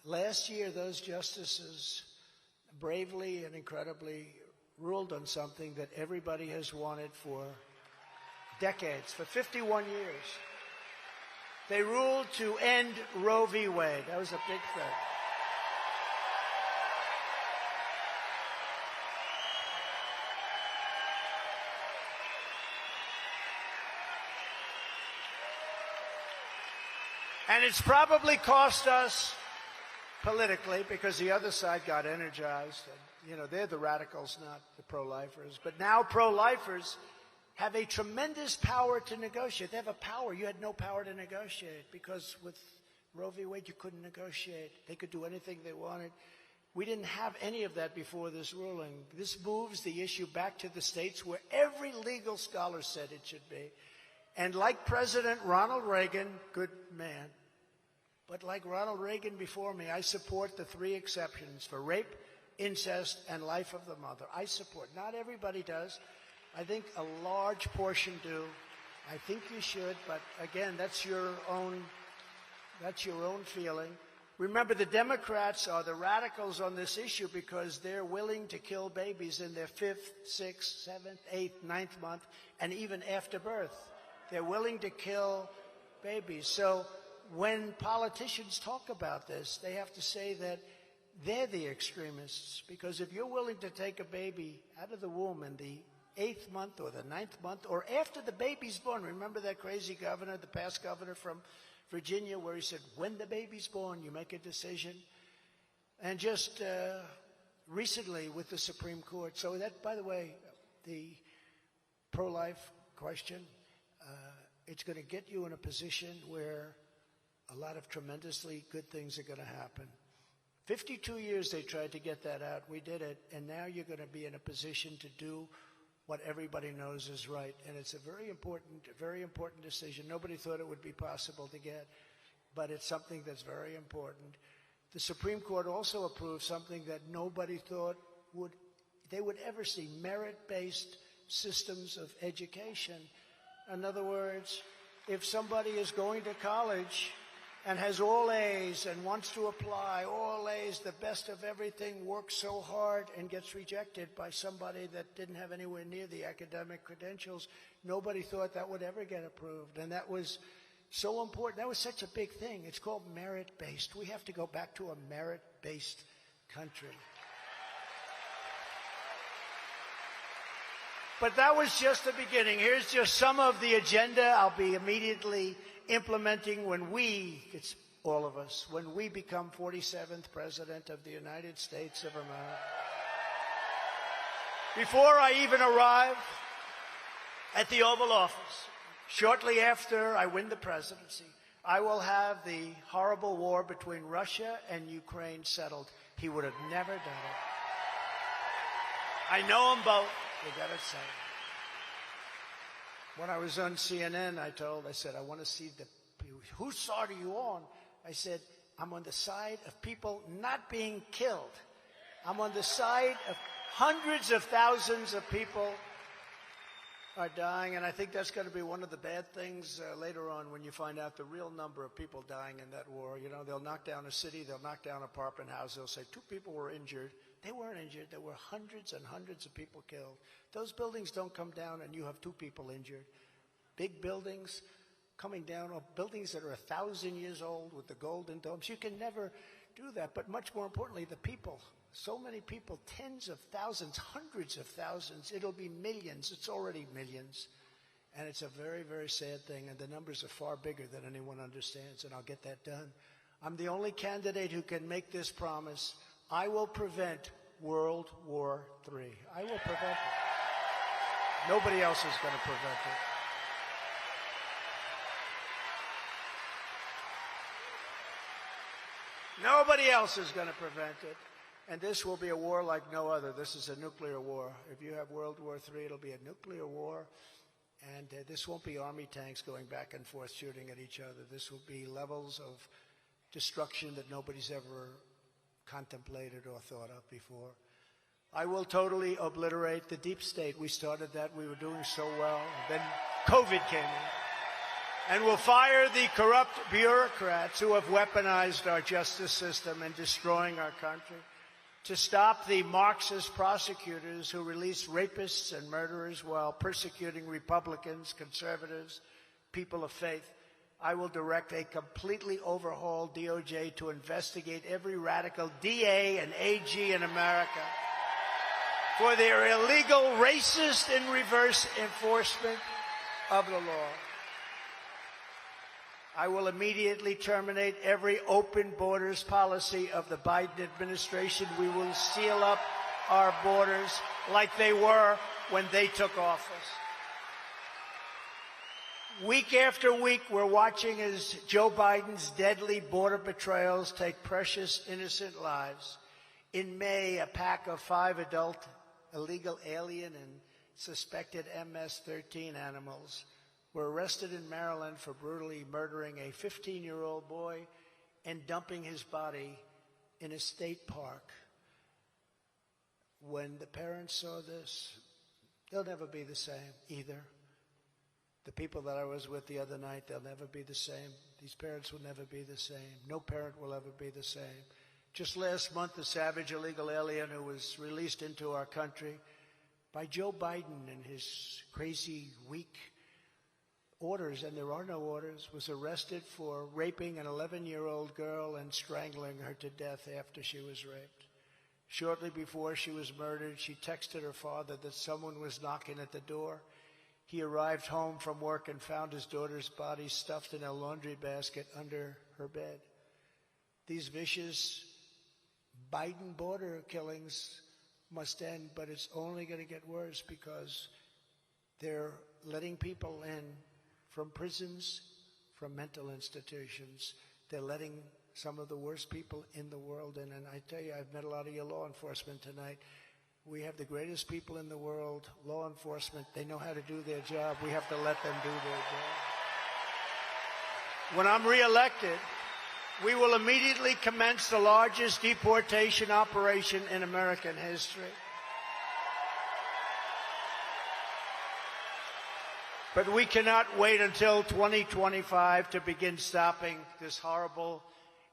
Last year, those justices bravely and incredibly ruled on something that everybody has wanted for decades, for 51 years. They ruled to end Roe v. Wade. That was a big thing. And it's probably cost us politically, because the other side got energized. And, you know, they're the radicals, not the pro-lifers. But now pro-lifers have a tremendous power to negotiate. They have a power. You had no power to negotiate, because with Roe v. Wade, you couldn't negotiate. They could do anything they wanted. We didn't have any of that before this ruling. This moves the issue back to the states, where every legal scholar said it should be. And like President Ronald Reagan, good man, But like Ronald Reagan before me, I support the 3 exceptions for rape, incest, and life of the mother. I support. Not everybody does. I think a large portion do. I think you should, but again, that's your own feeling. Remember, the Democrats are the radicals on this issue because they're willing to kill babies in their 5th, 6th, 7th, 8th, 9th month, and even after birth. They're willing to kill babies. So when politicians talk about this, they have to say that they're the extremists, because if you're willing to take a baby out of the womb in the 8th month or the 9th month or after the baby's born, remember that crazy governor, the past governor from Virginia, where he said, when the baby's born, you make a decision. And just recently with the Supreme Court. So that, by the way, the pro-life question, it's going to get you in a position where a lot of tremendously good things are going to happen. 52 years they tried to get that out. We did it. And now you're going to be in a position to do what everybody knows is right. And it's a very important decision. Nobody thought it would be possible to get, but it's something that's very important. The Supreme Court also approved something that nobody thought they would ever see, merit-based systems of education. In other words, if somebody is going to college and has all A's and wants to apply all A's, the best of everything, works so hard and gets rejected by somebody that didn't have anywhere near the academic credentials, nobody thought that would ever get approved. And that was so important. That was such a big thing. It's called merit-based. We have to go back to a merit-based country. But that was just the beginning. Here's just some of the agenda I'll be immediately implementing when it's all of us, when we become 47th President of the United States of America. Before I even arrive at the Oval Office, shortly after I win the presidency, I will have the horrible war between Russia and Ukraine settled. He would have never done it. I know them both. You got it settled. When I was on CNN, I said, I want to see whose side are you on? I said, I'm on the side of people not being killed. I'm on the side of hundreds of thousands of people are dying, and I think that's going to be one of the bad things later on when you find out the real number of people dying in that war. You know, they'll knock down a city, they'll knock down an apartment house, they'll say 2 people were injured. They weren't injured. There were hundreds and hundreds of people killed. Those buildings don't come down and you have 2 people injured. Big buildings coming down, or buildings that are 1,000 years old with the golden domes. You can never do that. But much more importantly, the people. So many people, tens of thousands, hundreds of thousands. It'll be millions. It's already millions. And it's a very, very sad thing. And the numbers are far bigger than anyone understands. And I'll get that done. I'm the only candidate who can make this promise. I will prevent World War III. I will prevent it. Nobody else is going to prevent it. Nobody else is going to prevent it. And this will be a war like no other. This is a nuclear war. If you have World War III, it'll be a nuclear war. And this won't be army tanks going back and forth shooting at each other. This will be levels of destruction that nobody's ever contemplated or thought of before. I will totally obliterate the deep state. We started that. We were doing so well. Then COVID came in. And we'll fire the corrupt bureaucrats who have weaponized our justice system and destroying our country. To stop the Marxist prosecutors who release rapists and murderers while persecuting Republicans, conservatives, people of faith, I will direct a completely overhauled DOJ to investigate every radical DA and AG in America for their illegal, racist, and reverse enforcement of the law. I will immediately terminate every open borders policy of the Biden administration. We will seal up our borders like they were when they took office. Week after week, we're watching as Joe Biden's deadly border betrayals take precious, innocent lives. In May, a pack of 5 adult illegal alien and suspected MS-13 animals were arrested in Maryland for brutally murdering a 15-year-old boy and dumping his body in a state park. When the parents saw this, they'll never be the same either. The people that I was with the other night, they'll never be the same. These parents will never be the same. No parent will ever be the same. Just last month, a savage illegal alien who was released into our country by Joe Biden and his crazy, weak orders, and there are no orders, was arrested for raping an 11-year-old girl and strangling her to death after she was raped. Shortly before she was murdered, she texted her father that someone was knocking at the door. He arrived home from work and found his daughter's body stuffed in a laundry basket under her bed. These vicious Biden border killings must end, but it's only going to get worse because they're letting people in from prisons, from mental institutions. They're letting some of the worst people in the world in. And I tell you, I've met a lot of your law enforcement tonight. We have the greatest people in the world, law enforcement. They know how to do their job. We have to let them do their job. When I'm reelected, we will immediately commence the largest deportation operation in American history. But we cannot wait until 2025 to begin stopping this horrible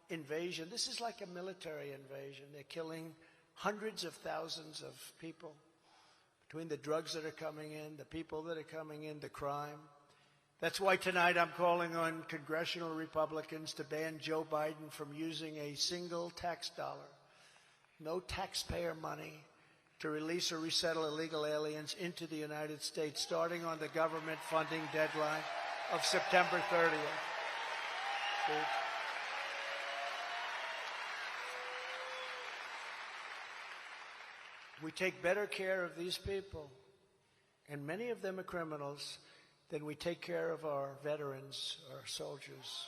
invasion. This is like a military invasion. They're killing hundreds of thousands of people between the drugs that are coming in, the people that are coming in, the crime. That's why tonight I'm calling on congressional Republicans to ban Joe Biden from using a single tax dollar, no taxpayer money, to release or resettle illegal aliens into the United States, starting on the government funding deadline of September 30th. We take better care of these people, and many of them are criminals, than we take care of our veterans, our soldiers,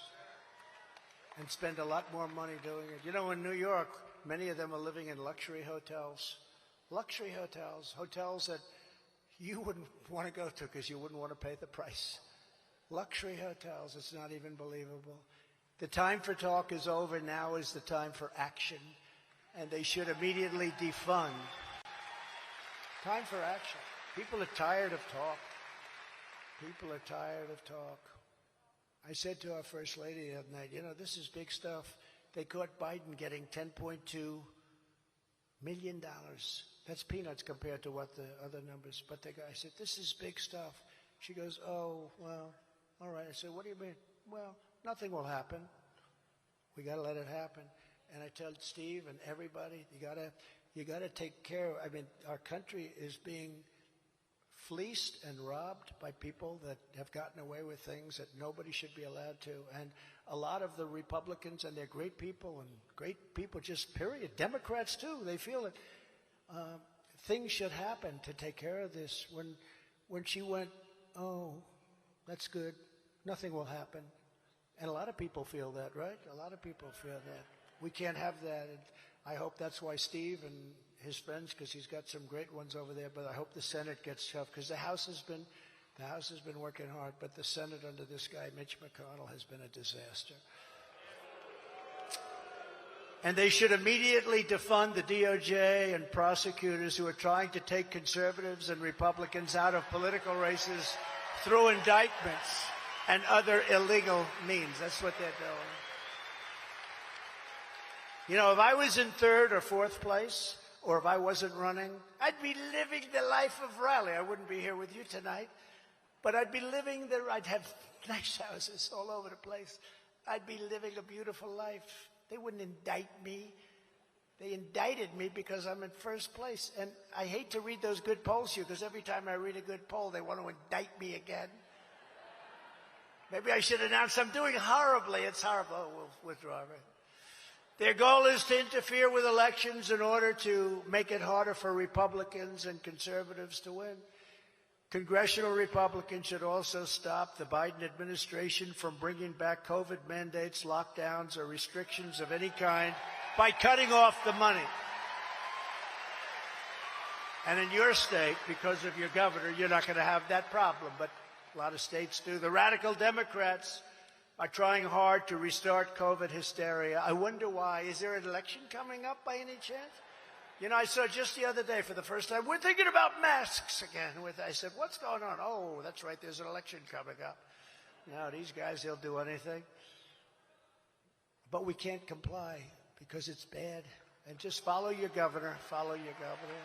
and spend a lot more money doing it. You know, in New York, many of them are living in luxury hotels. Luxury hotels, hotels that you wouldn't want to go to because you wouldn't want to pay the price. Luxury hotels, it's not even believable. The time for talk is over. Now is the time for action, and they should immediately defund. Time for action. People are tired of talk. People are tired of talk. I said to our First Lady the other night, you know, this is big stuff. They caught Biden getting $10.2 million. That's peanuts compared to what the other numbers. But the guy said, this is big stuff. She goes, oh, well, all right. I said, what do you mean? Well, nothing will happen. We got to let it happen. And I tell Steve and everybody, you got to take care of, I mean, our country is being fleeced and robbed by people that have gotten away with things that nobody should be allowed to. And a lot of the Republicans, and they're great people, and great people just period. Democrats too, they feel it. Things should happen to take care of this. When she went, oh, that's good, nothing will happen. And a lot of people feel that, right? A lot of people feel that. We can't have that. And I hope that's why Steve and his friends, because he's got some great ones over there, but I hope the Senate gets tough, because the House has been working hard, but the Senate under this guy, Mitch McConnell, has been a disaster. And they should immediately defund the DOJ and prosecutors who are trying to take conservatives and Republicans out of political races through indictments and other illegal means. That's what they're doing. You know, if I was in third or fourth place, or if I wasn't running, I'd be living the life of Riley. I wouldn't be here with you tonight, but I'd be living I'd have nice houses all over the place. I'd be living a beautiful life. They wouldn't indict me. They indicted me because I'm in first place. And I hate to read those good polls here, because every time I read a good poll, they want to indict me again. Maybe I should announce I'm doing horribly. It's horrible. Oh, we'll withdraw it. Their goal is to interfere with elections in order to make it harder for Republicans and conservatives to win. Congressional Republicans should also stop the Biden administration from bringing back COVID mandates, lockdowns, or restrictions of any kind by cutting off the money. And in your state, because of your governor, you're not going to have that problem, but a lot of states do. The radical Democrats are trying hard to restart COVID hysteria. I wonder why. Is there an election coming up by any chance? You know, I saw just the other day for the first time, we're thinking about masks again. I said, what's going on? Oh, that's right, there's an election coming up. Now, these guys, they'll do anything. But we can't comply because it's bad. And just follow your governor, follow your governor.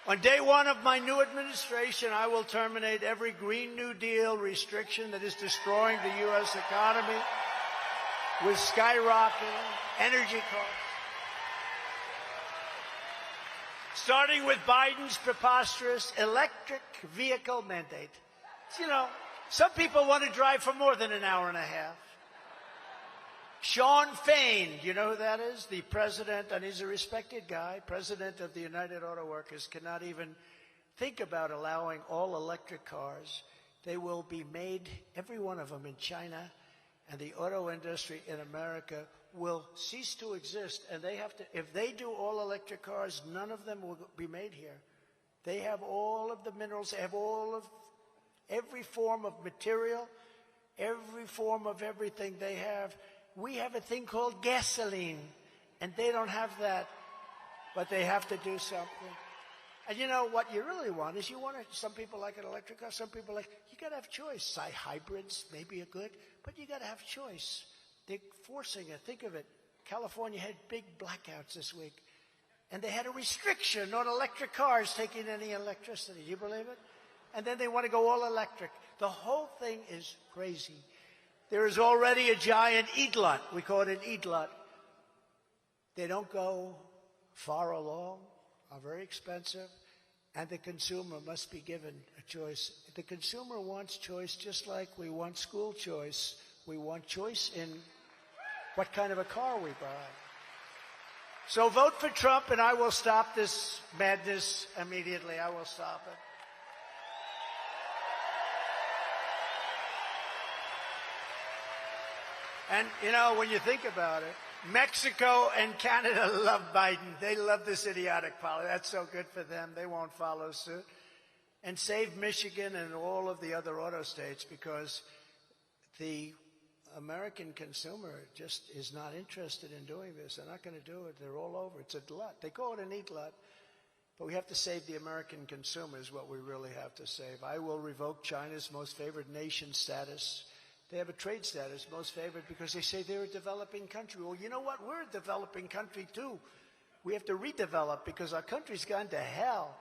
On day one of my new administration, I will terminate every Green New Deal restriction that is destroying the U.S. economy with skyrocketing energy costs. Starting with Biden's preposterous electric vehicle mandate. You know, some people want to drive for more than an hour and a half. Sean Fain, you know who that is? The president, and he's a respected guy, president of the United Auto Workers, cannot even think about allowing all electric cars. They will be made, every one of them, in China, and the auto industry in America will cease to exist. And they have to, if they do all electric cars, none of them will be made here. They have all of the minerals, they have all of every form of material, every form of everything they have. We have a thing called gasoline, and they don't have that, but they have to do something. And you know what you really want is some people like an electric car, some people like, you got to have choice. Hybrids maybe are good, but you got to have choice. They're forcing it. Think of it. California had big blackouts this week, and they had a restriction on electric cars taking any electricity. Do you believe it? And then they want to go all electric. The whole thing is crazy. There is already a giant EGLOT. We call it an EGLOT. They don't go far along, are very expensive, and the consumer must be given a choice. The consumer wants choice just like we want school choice. We want choice in what kind of a car we buy. So vote for Trump, and I will stop this madness immediately. I will stop it. And, you know, when you think about it, Mexico and Canada love Biden. They love this idiotic policy. That's so good for them. They won't follow suit. And save Michigan and all of the other auto states because the American consumer just is not interested in doing this. They're not going to do it. They're all over. It's a glut. They call it an e-glut. But we have to save the American consumer is what we really have to save. I will revoke China's most favored nation status. They have a trade status, most favored, because they say they're a developing country. Well, you know what? We're a developing country, too. We have to redevelop because our country's gone to hell.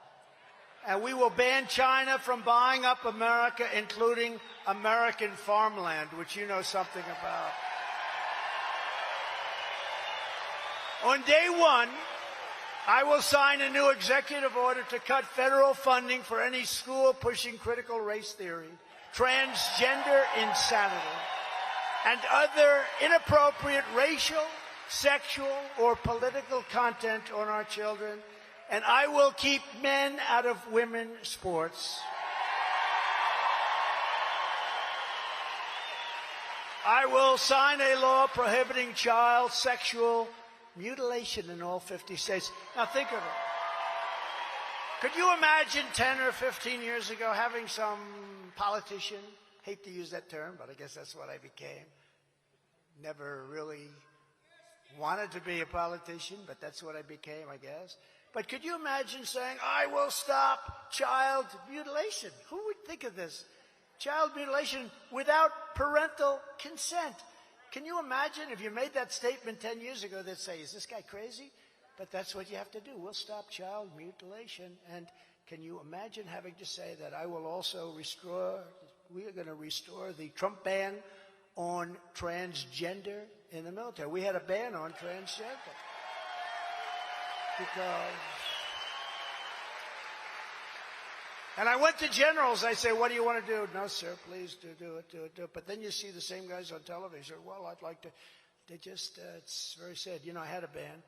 And we will ban China from buying up America, including American farmland, which you know something about. On day one, I will sign a new executive order to cut federal funding for any school pushing critical race theory, transgender insanity, and other inappropriate racial, sexual, or political content on our children. And I will keep men out of women's sports. I will sign a law prohibiting child sexual mutilation in all 50 states. Now think of it. Could you imagine 10 or 15 years ago having some politician, hate to use that term, but I guess that's what I became, never really wanted to be a politician, but that's what I became, I guess. But could you imagine saying, I will stop child mutilation? Who would think of this? Child mutilation without parental consent. Can you imagine if you made that statement 10 years ago, they'd say, is this guy crazy? But that's what you have to do. We'll stop child mutilation. And can you imagine having to say that I will also we are going to restore the Trump ban on transgender in the military. We had a ban on transgender. And I went to generals. I say, what do you want to do? No, sir, please do it. But then you see the same guys on television. Well, I'd like to. They just, it's very sad. You know, I had a ban,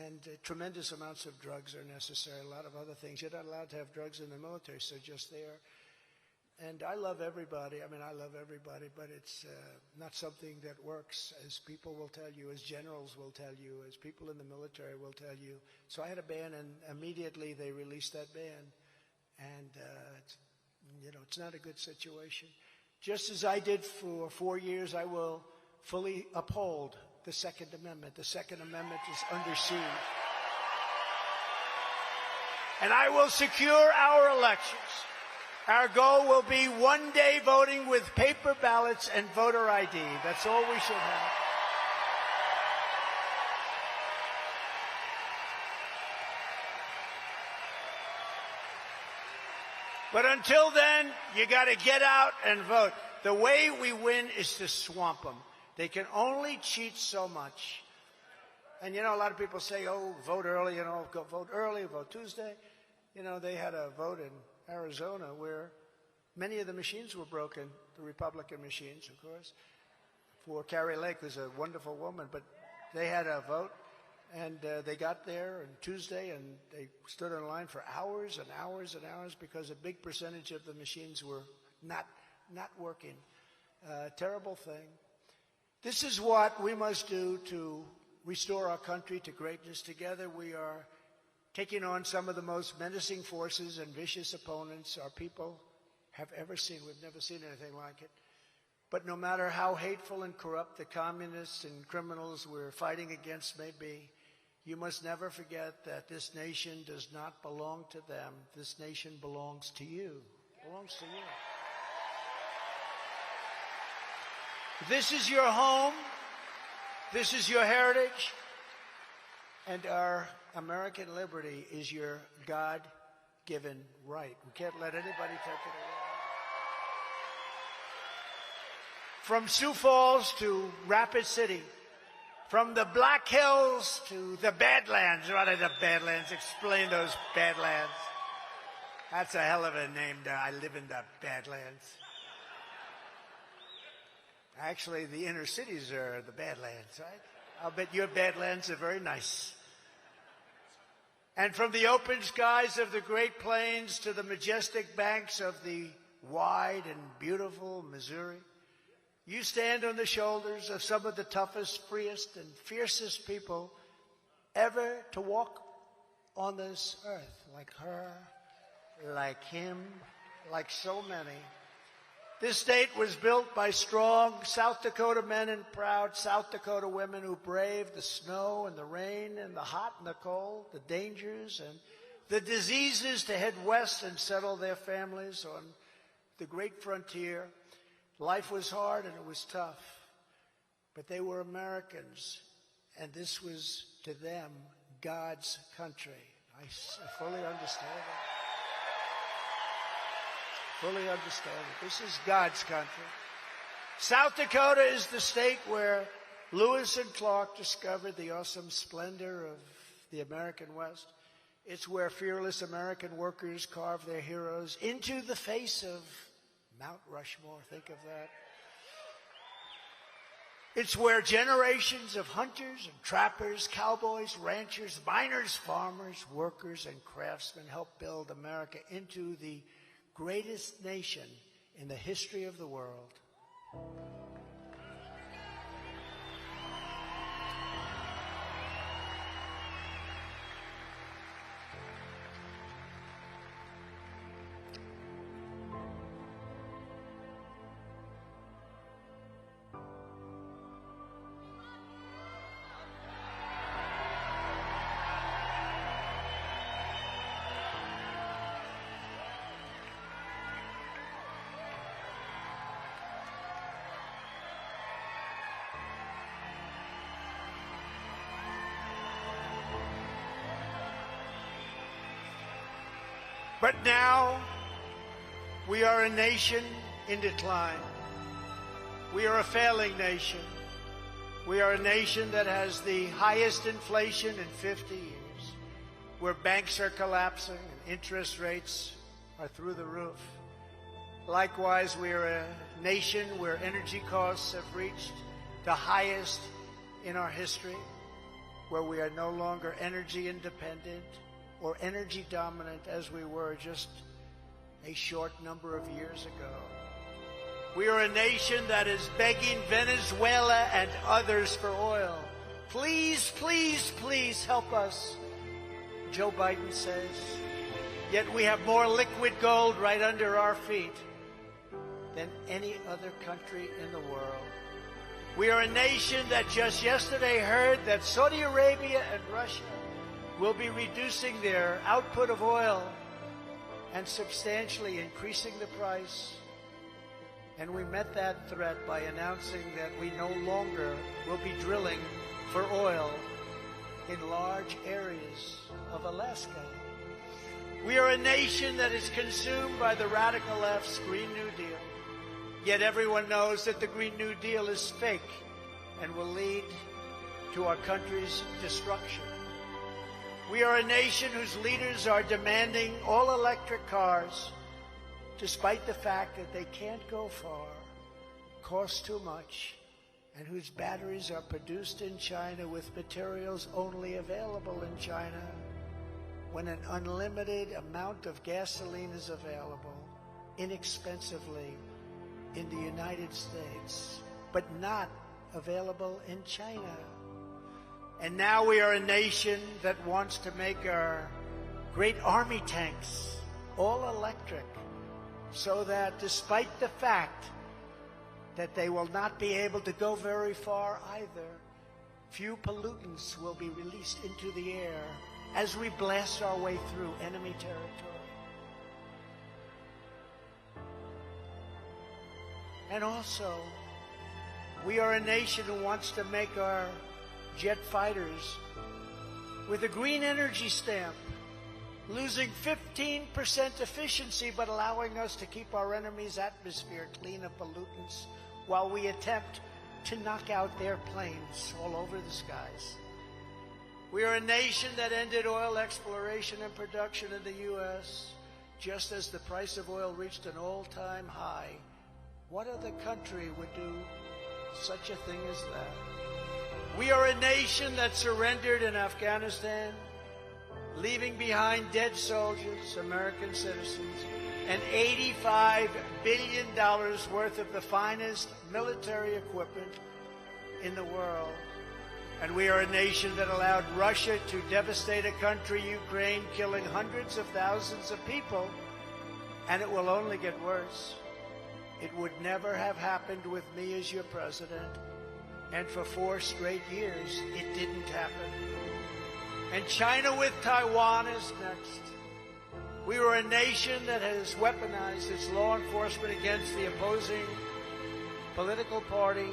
and tremendous amounts of drugs are necessary, a lot of other things. You're not allowed to have drugs in the military, so just there. And I love everybody. I mean, I love everybody, but it's not something that works, as people will tell you, as generals will tell you, as people in the military will tell you. So I had a ban, and immediately they released that ban. And, you know, it's not a good situation. Just as I did for 4 years, I will fully uphold the Second Amendment. The Second Amendment is under siege. And I will secure our elections. Our goal will be one day voting with paper ballots and voter ID. That's all we should have. But until then, you got to get out and vote. The way we win is to swamp them. They can only cheat so much. And, a lot of people say, oh, vote early, go vote early, vote Tuesday. They had a vote in Arizona where many of the machines were broken, the Republican machines, of course, for Carrie Lake, who's a wonderful woman. But they had a vote, and they got there on Tuesday, and they stood in line for hours and hours and hours because a big percentage of the machines were not working. Terrible thing. This is what we must do to restore our country to greatness. Together we are taking on some of the most menacing forces and vicious opponents our people have ever seen. We've never seen anything like it. But no matter how hateful and corrupt the communists and criminals we're fighting against may be, you must never forget that this nation does not belong to them. This nation belongs to you. It belongs to you. This is your home. This is your heritage. And our American liberty is your God-given right. We can't let anybody take it away. From Sioux Falls to Rapid City, from the Black Hills to the Badlands. What are the Badlands? Explain those Badlands. That's a hell of a name. I live in the Badlands. Actually, the inner cities are the Badlands, right? I'll bet your Badlands are very nice. And from the open skies of the Great Plains to the majestic banks of the wide and beautiful Missouri, you stand on the shoulders of some of the toughest, freest, and fiercest people ever to walk on this earth. Like her, like him, like so many. This state was built by strong South Dakota men and proud South Dakota women who braved the snow and the rain and the hot and the cold, the dangers and the diseases to head west and settle their families on the great frontier. Life was hard and it was tough, but they were Americans, and this was to them God's country. I fully understand it. Fully understand it. This is God's country. South Dakota is the state where Lewis and Clark discovered the awesome splendor of the American West. It's where fearless American workers carved their heroes into the face of Mount Rushmore. Think of that. It's where generations of hunters and trappers, cowboys, ranchers, miners, farmers, workers, and craftsmen helped build America into the greatest nation in the history of the world. But now, we are a nation in decline. We are a failing nation. We are a nation that has the highest inflation in 50 years, where banks are collapsing and interest rates are through the roof. Likewise, we are a nation where energy costs have reached the highest in our history, where we are no longer energy independent or energy dominant as we were just a short number of years ago. We are a nation that is begging Venezuela and others for oil. Please, please, please help us, Joe Biden says. Yet we have more liquid gold right under our feet. than any other country in the world. We are a nation that just yesterday heard that Saudi Arabia and Russia will be reducing their output of oil and substantially increasing the price. And we met that threat by announcing that we no longer will be drilling for oil in large areas of Alaska. We are a nation that is consumed by the radical left's Green New Deal. Yet everyone knows that the Green New Deal is fake and will lead to our country's destruction. We are a nation whose leaders are demanding all-electric cars, despite the fact that they can't go far, cost too much, and whose batteries are produced in China with materials only available in China, when an unlimited amount of gasoline is available inexpensively in the United States, but not available in China. And now we are a nation that wants to make our great army tanks all electric, so that despite the fact that they will not be able to go very far either, few pollutants will be released into the air as we blast our way through enemy territory. And also, we are a nation who wants to make our jet fighters with a green energy stamp, losing 15% efficiency, but allowing us to keep our enemy's atmosphere clean of pollutants while we attempt to knock out their planes all over the skies. We are a nation that ended oil exploration and production in the U.S. just as the price of oil reached an all-time high. What other country would do such a thing as that? We are a nation that surrendered in Afghanistan, leaving behind dead soldiers, American citizens, and $85 billion worth of the finest military equipment in the world. And we are a nation that allowed Russia to devastate a country, Ukraine, killing hundreds of thousands of people, and it will only get worse. It would never have happened with me as your president, and for 4 straight years, it didn't happen. And China with Taiwan is next. We are a nation that has weaponized its law enforcement against the opposing political party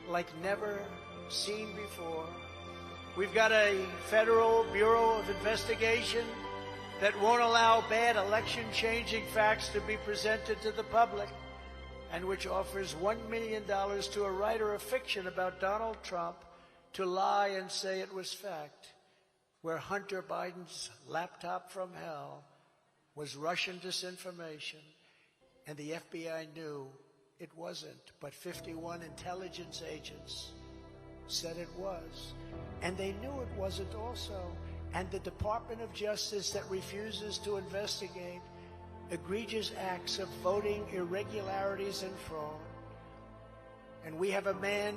like never seen before. We've got a Federal Bureau of Investigation that won't allow bad election-changing facts to be presented to the public, and which offers $1 million to a writer of fiction about Donald Trump to lie and say it was fact, where Hunter Biden's laptop from hell was Russian disinformation, and the FBI knew it wasn't, but 51 intelligence agents said it was. And they knew it wasn't also. And the Department of Justice that refuses to investigate egregious acts of voting irregularities and fraud. And we have a man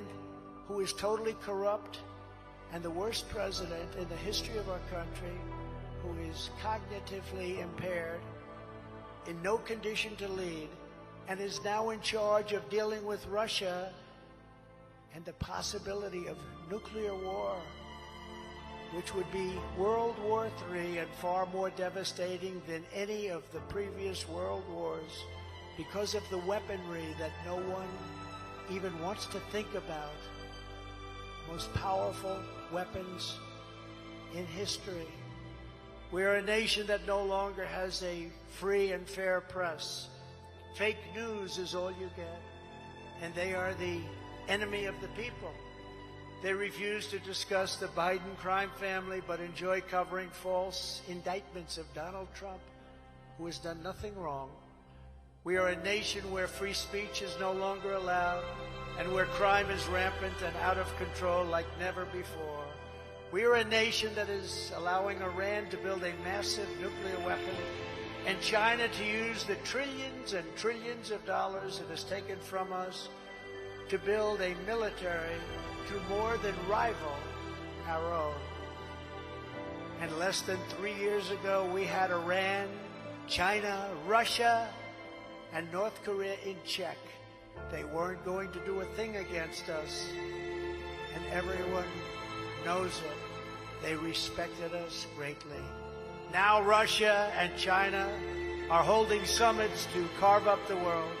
who is totally corrupt and the worst president in the history of our country, who is cognitively impaired, in no condition to lead, and is now in charge of dealing with Russia and the possibility of nuclear war, which would be World War III and far more devastating than any of the previous world wars because of the weaponry that no one even wants to think about. Most powerful weapons in history. We are a nation that no longer has a free and fair press. Fake news is all you get, and they are the enemy of the people. They refuse to discuss the Biden crime family, but enjoy covering false indictments of Donald Trump, who has done nothing wrong. We are a nation where free speech is no longer allowed, and where crime is rampant and out of control like never before. We are a nation that is allowing Iran to build a massive nuclear weapon, and China to use the trillions and trillions of dollars it has taken from us to build a military to more than rival our own. And less than 3 years ago, we had Iran, China, Russia, and North Korea in check. They weren't going to do a thing against us, and everyone knows it. They respected us greatly. Now Russia and China are holding summits to carve up the world,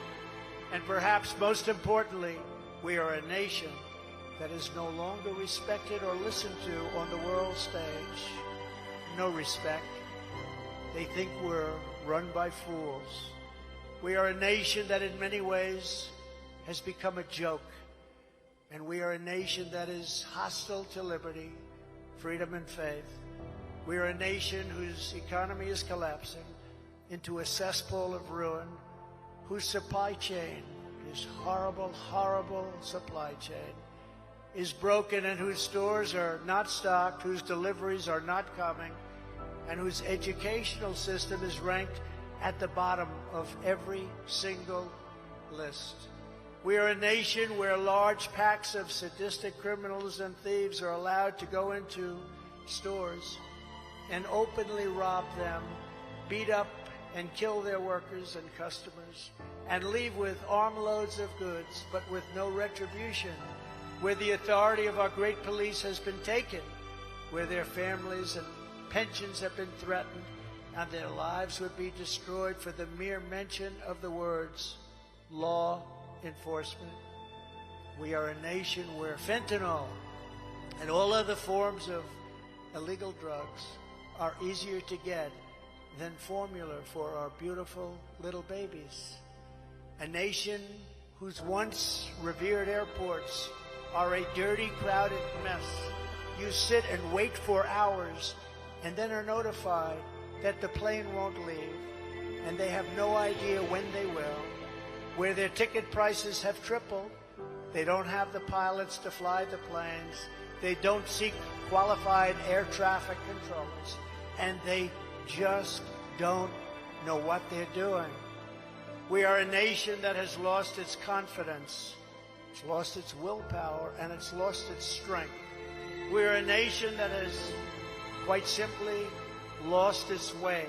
and perhaps most importantly, we are a nation that is no longer respected or listened to on the world stage. No respect. They think we're run by fools. We are a nation that in many ways has become a joke, and we are a nation that is hostile to liberty, freedom, and faith. We are a nation whose economy is collapsing into a cesspool of ruin, whose supply chain, this horrible, horrible supply chain, is broken, and whose stores are not stocked, whose deliveries are not coming, and whose educational system is ranked at the bottom of every single list. We are a nation where large packs of sadistic criminals and thieves are allowed to go into stores and openly rob them, beat up and kill their workers and customers, and leave with armloads of goods, but with no retribution, where the authority of our great police has been taken, where their families and pensions have been threatened, and their lives would be destroyed for the mere mention of the words law enforcement. We are a nation where fentanyl and all other forms of illegal drugs are easier to get than formula for our beautiful little babies. A nation whose once revered airports are a dirty, crowded mess. You sit and wait for hours and then are notified that the plane won't leave, and they have no idea when they will, where their ticket prices have tripled. They don't have the pilots to fly the planes. They don't seek qualified air traffic controllers, and they just don't know what they're doing. We are a nation that has lost its confidence, it's lost its willpower, and it's lost its strength. We are a nation that has quite simply lost its way.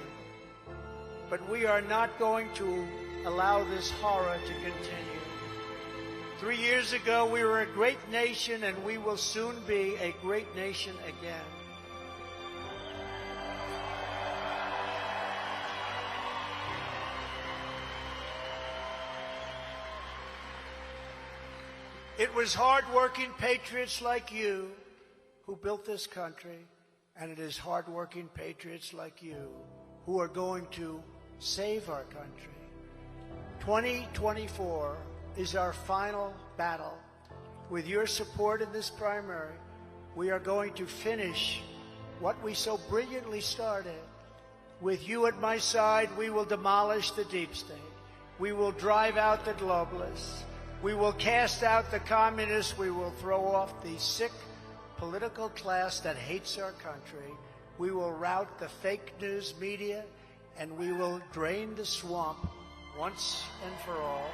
But we are not going to allow this horror to continue. 3 years ago, we were a great nation, and we will soon be a great nation again. It was hard-working patriots like you who built this country, and it is hard-working patriots like you who are going to save our country. 2024 is our final battle. With your support in this primary, we are going to finish what we so brilliantly started. With you at my side, we will demolish the deep state. We will drive out the globalists. We will cast out the communists. We will throw off the sick political class that hates our country. We will rout the fake news media, and we will drain the swamp once and for all.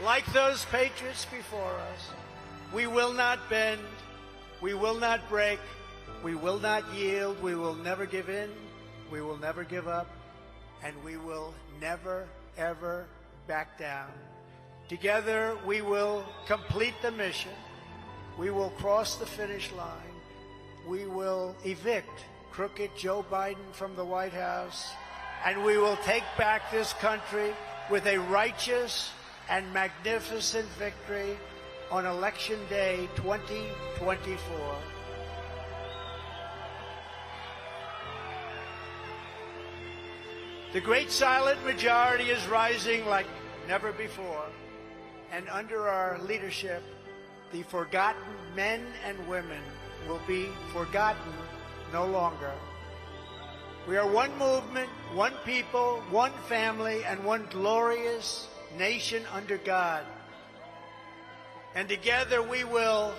Like those patriots before us, we will not bend, we will not break, we will not yield, we will never give in, we will never give up, and we will never, ever back down. Together, we will complete the mission. We will cross the finish line. We will evict crooked Joe Biden from the White House, and we will take back this country with a righteous and magnificent victory on Election Day 2024. The great silent majority is rising like never before, and under our leadership, the forgotten men and women will be forgotten no longer. We are one movement, one people, one family, and one glorious nation under God. And together we will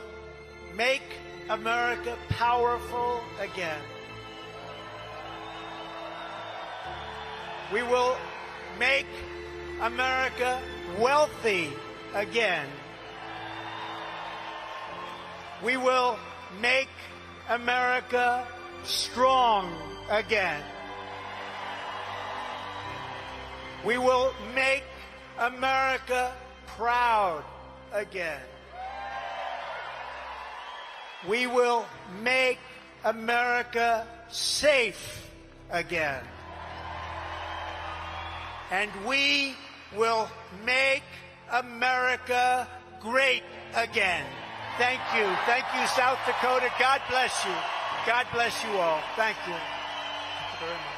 make America powerful again. We will make America wealthy again. We will make America strong again. We will make America proud again. We will make America safe again. And we will make America great again. Thank you. Thank you, South Dakota. God bless you. God bless you all. Thank you. Thank you very much.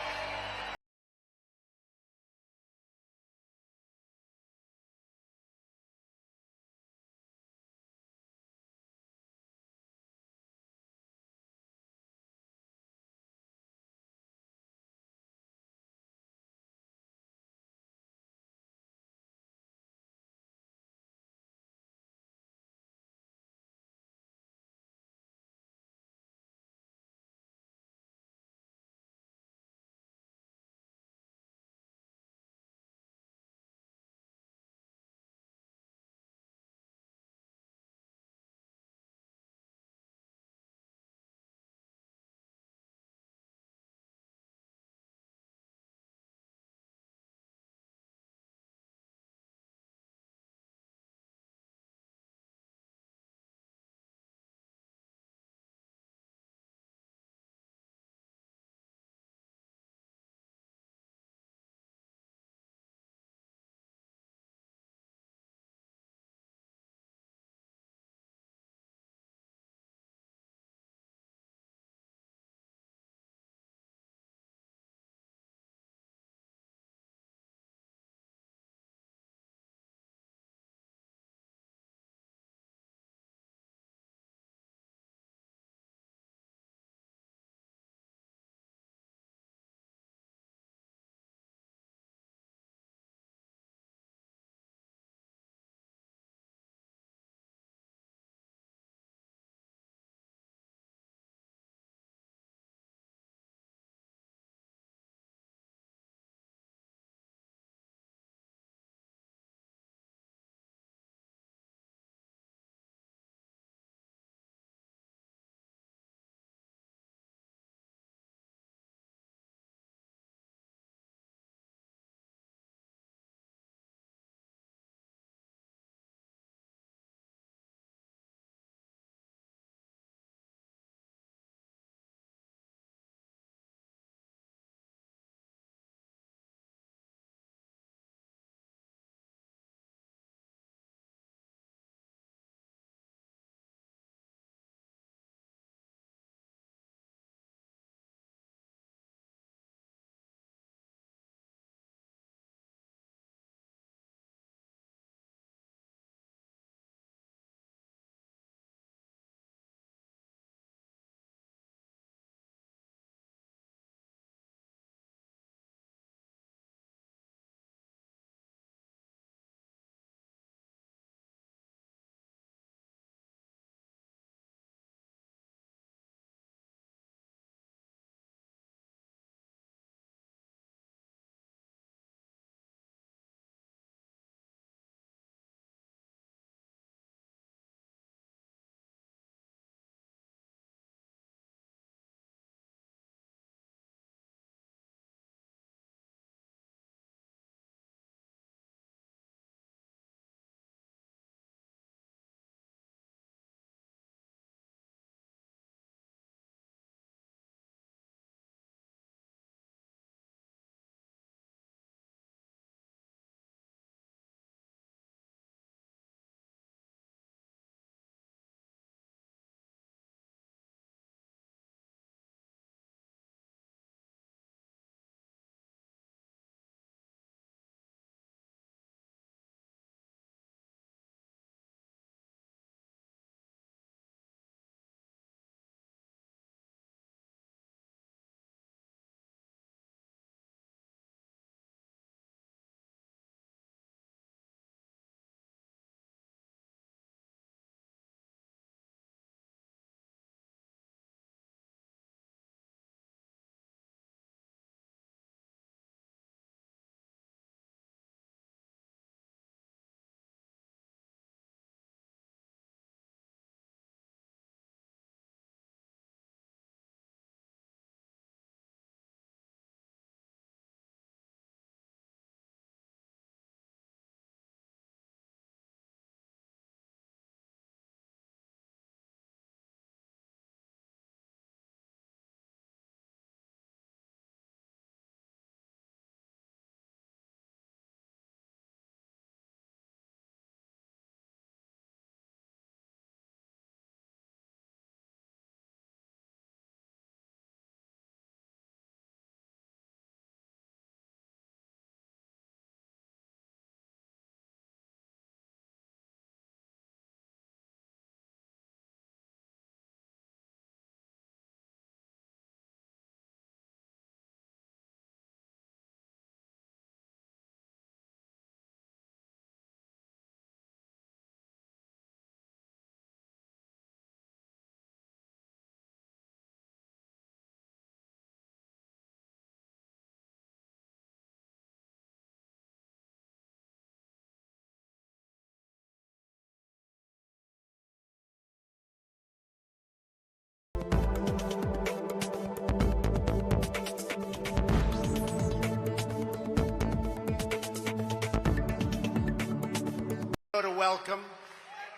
To welcome.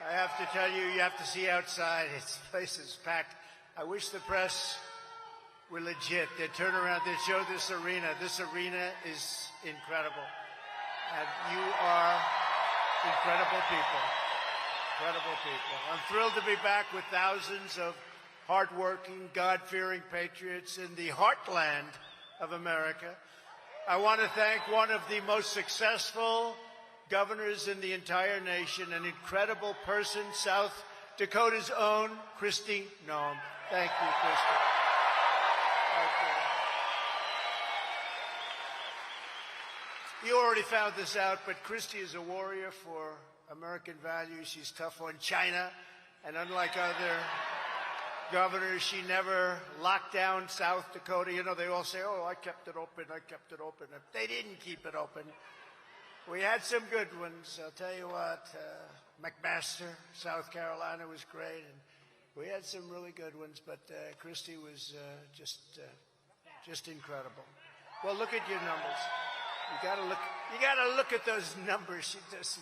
I have to tell you, you have to see outside. This place is packed. I wish the press were legit. They'd turn around, they'd show this arena. This arena is incredible. And you are incredible people. Incredible people. I'm thrilled to be back with thousands of hardworking, God-fearing patriots in the heartland of America. I want to thank one of the most successful governors in the entire nation, an incredible person, South Dakota's own Kristi Noem. Thank you, Kristi. Thank you. You already found this out, but Kristi is a warrior for American values. She's tough on China, and unlike other governors, she never locked down South Dakota. You know, they all say, oh, I kept it open, I kept it open. They didn't keep it open. We had some good ones. I'll tell you what, McMaster, South Carolina was great, and we had some really good ones, but Kristi was just incredible. Well, look at your numbers. You gotta look at those numbers. She just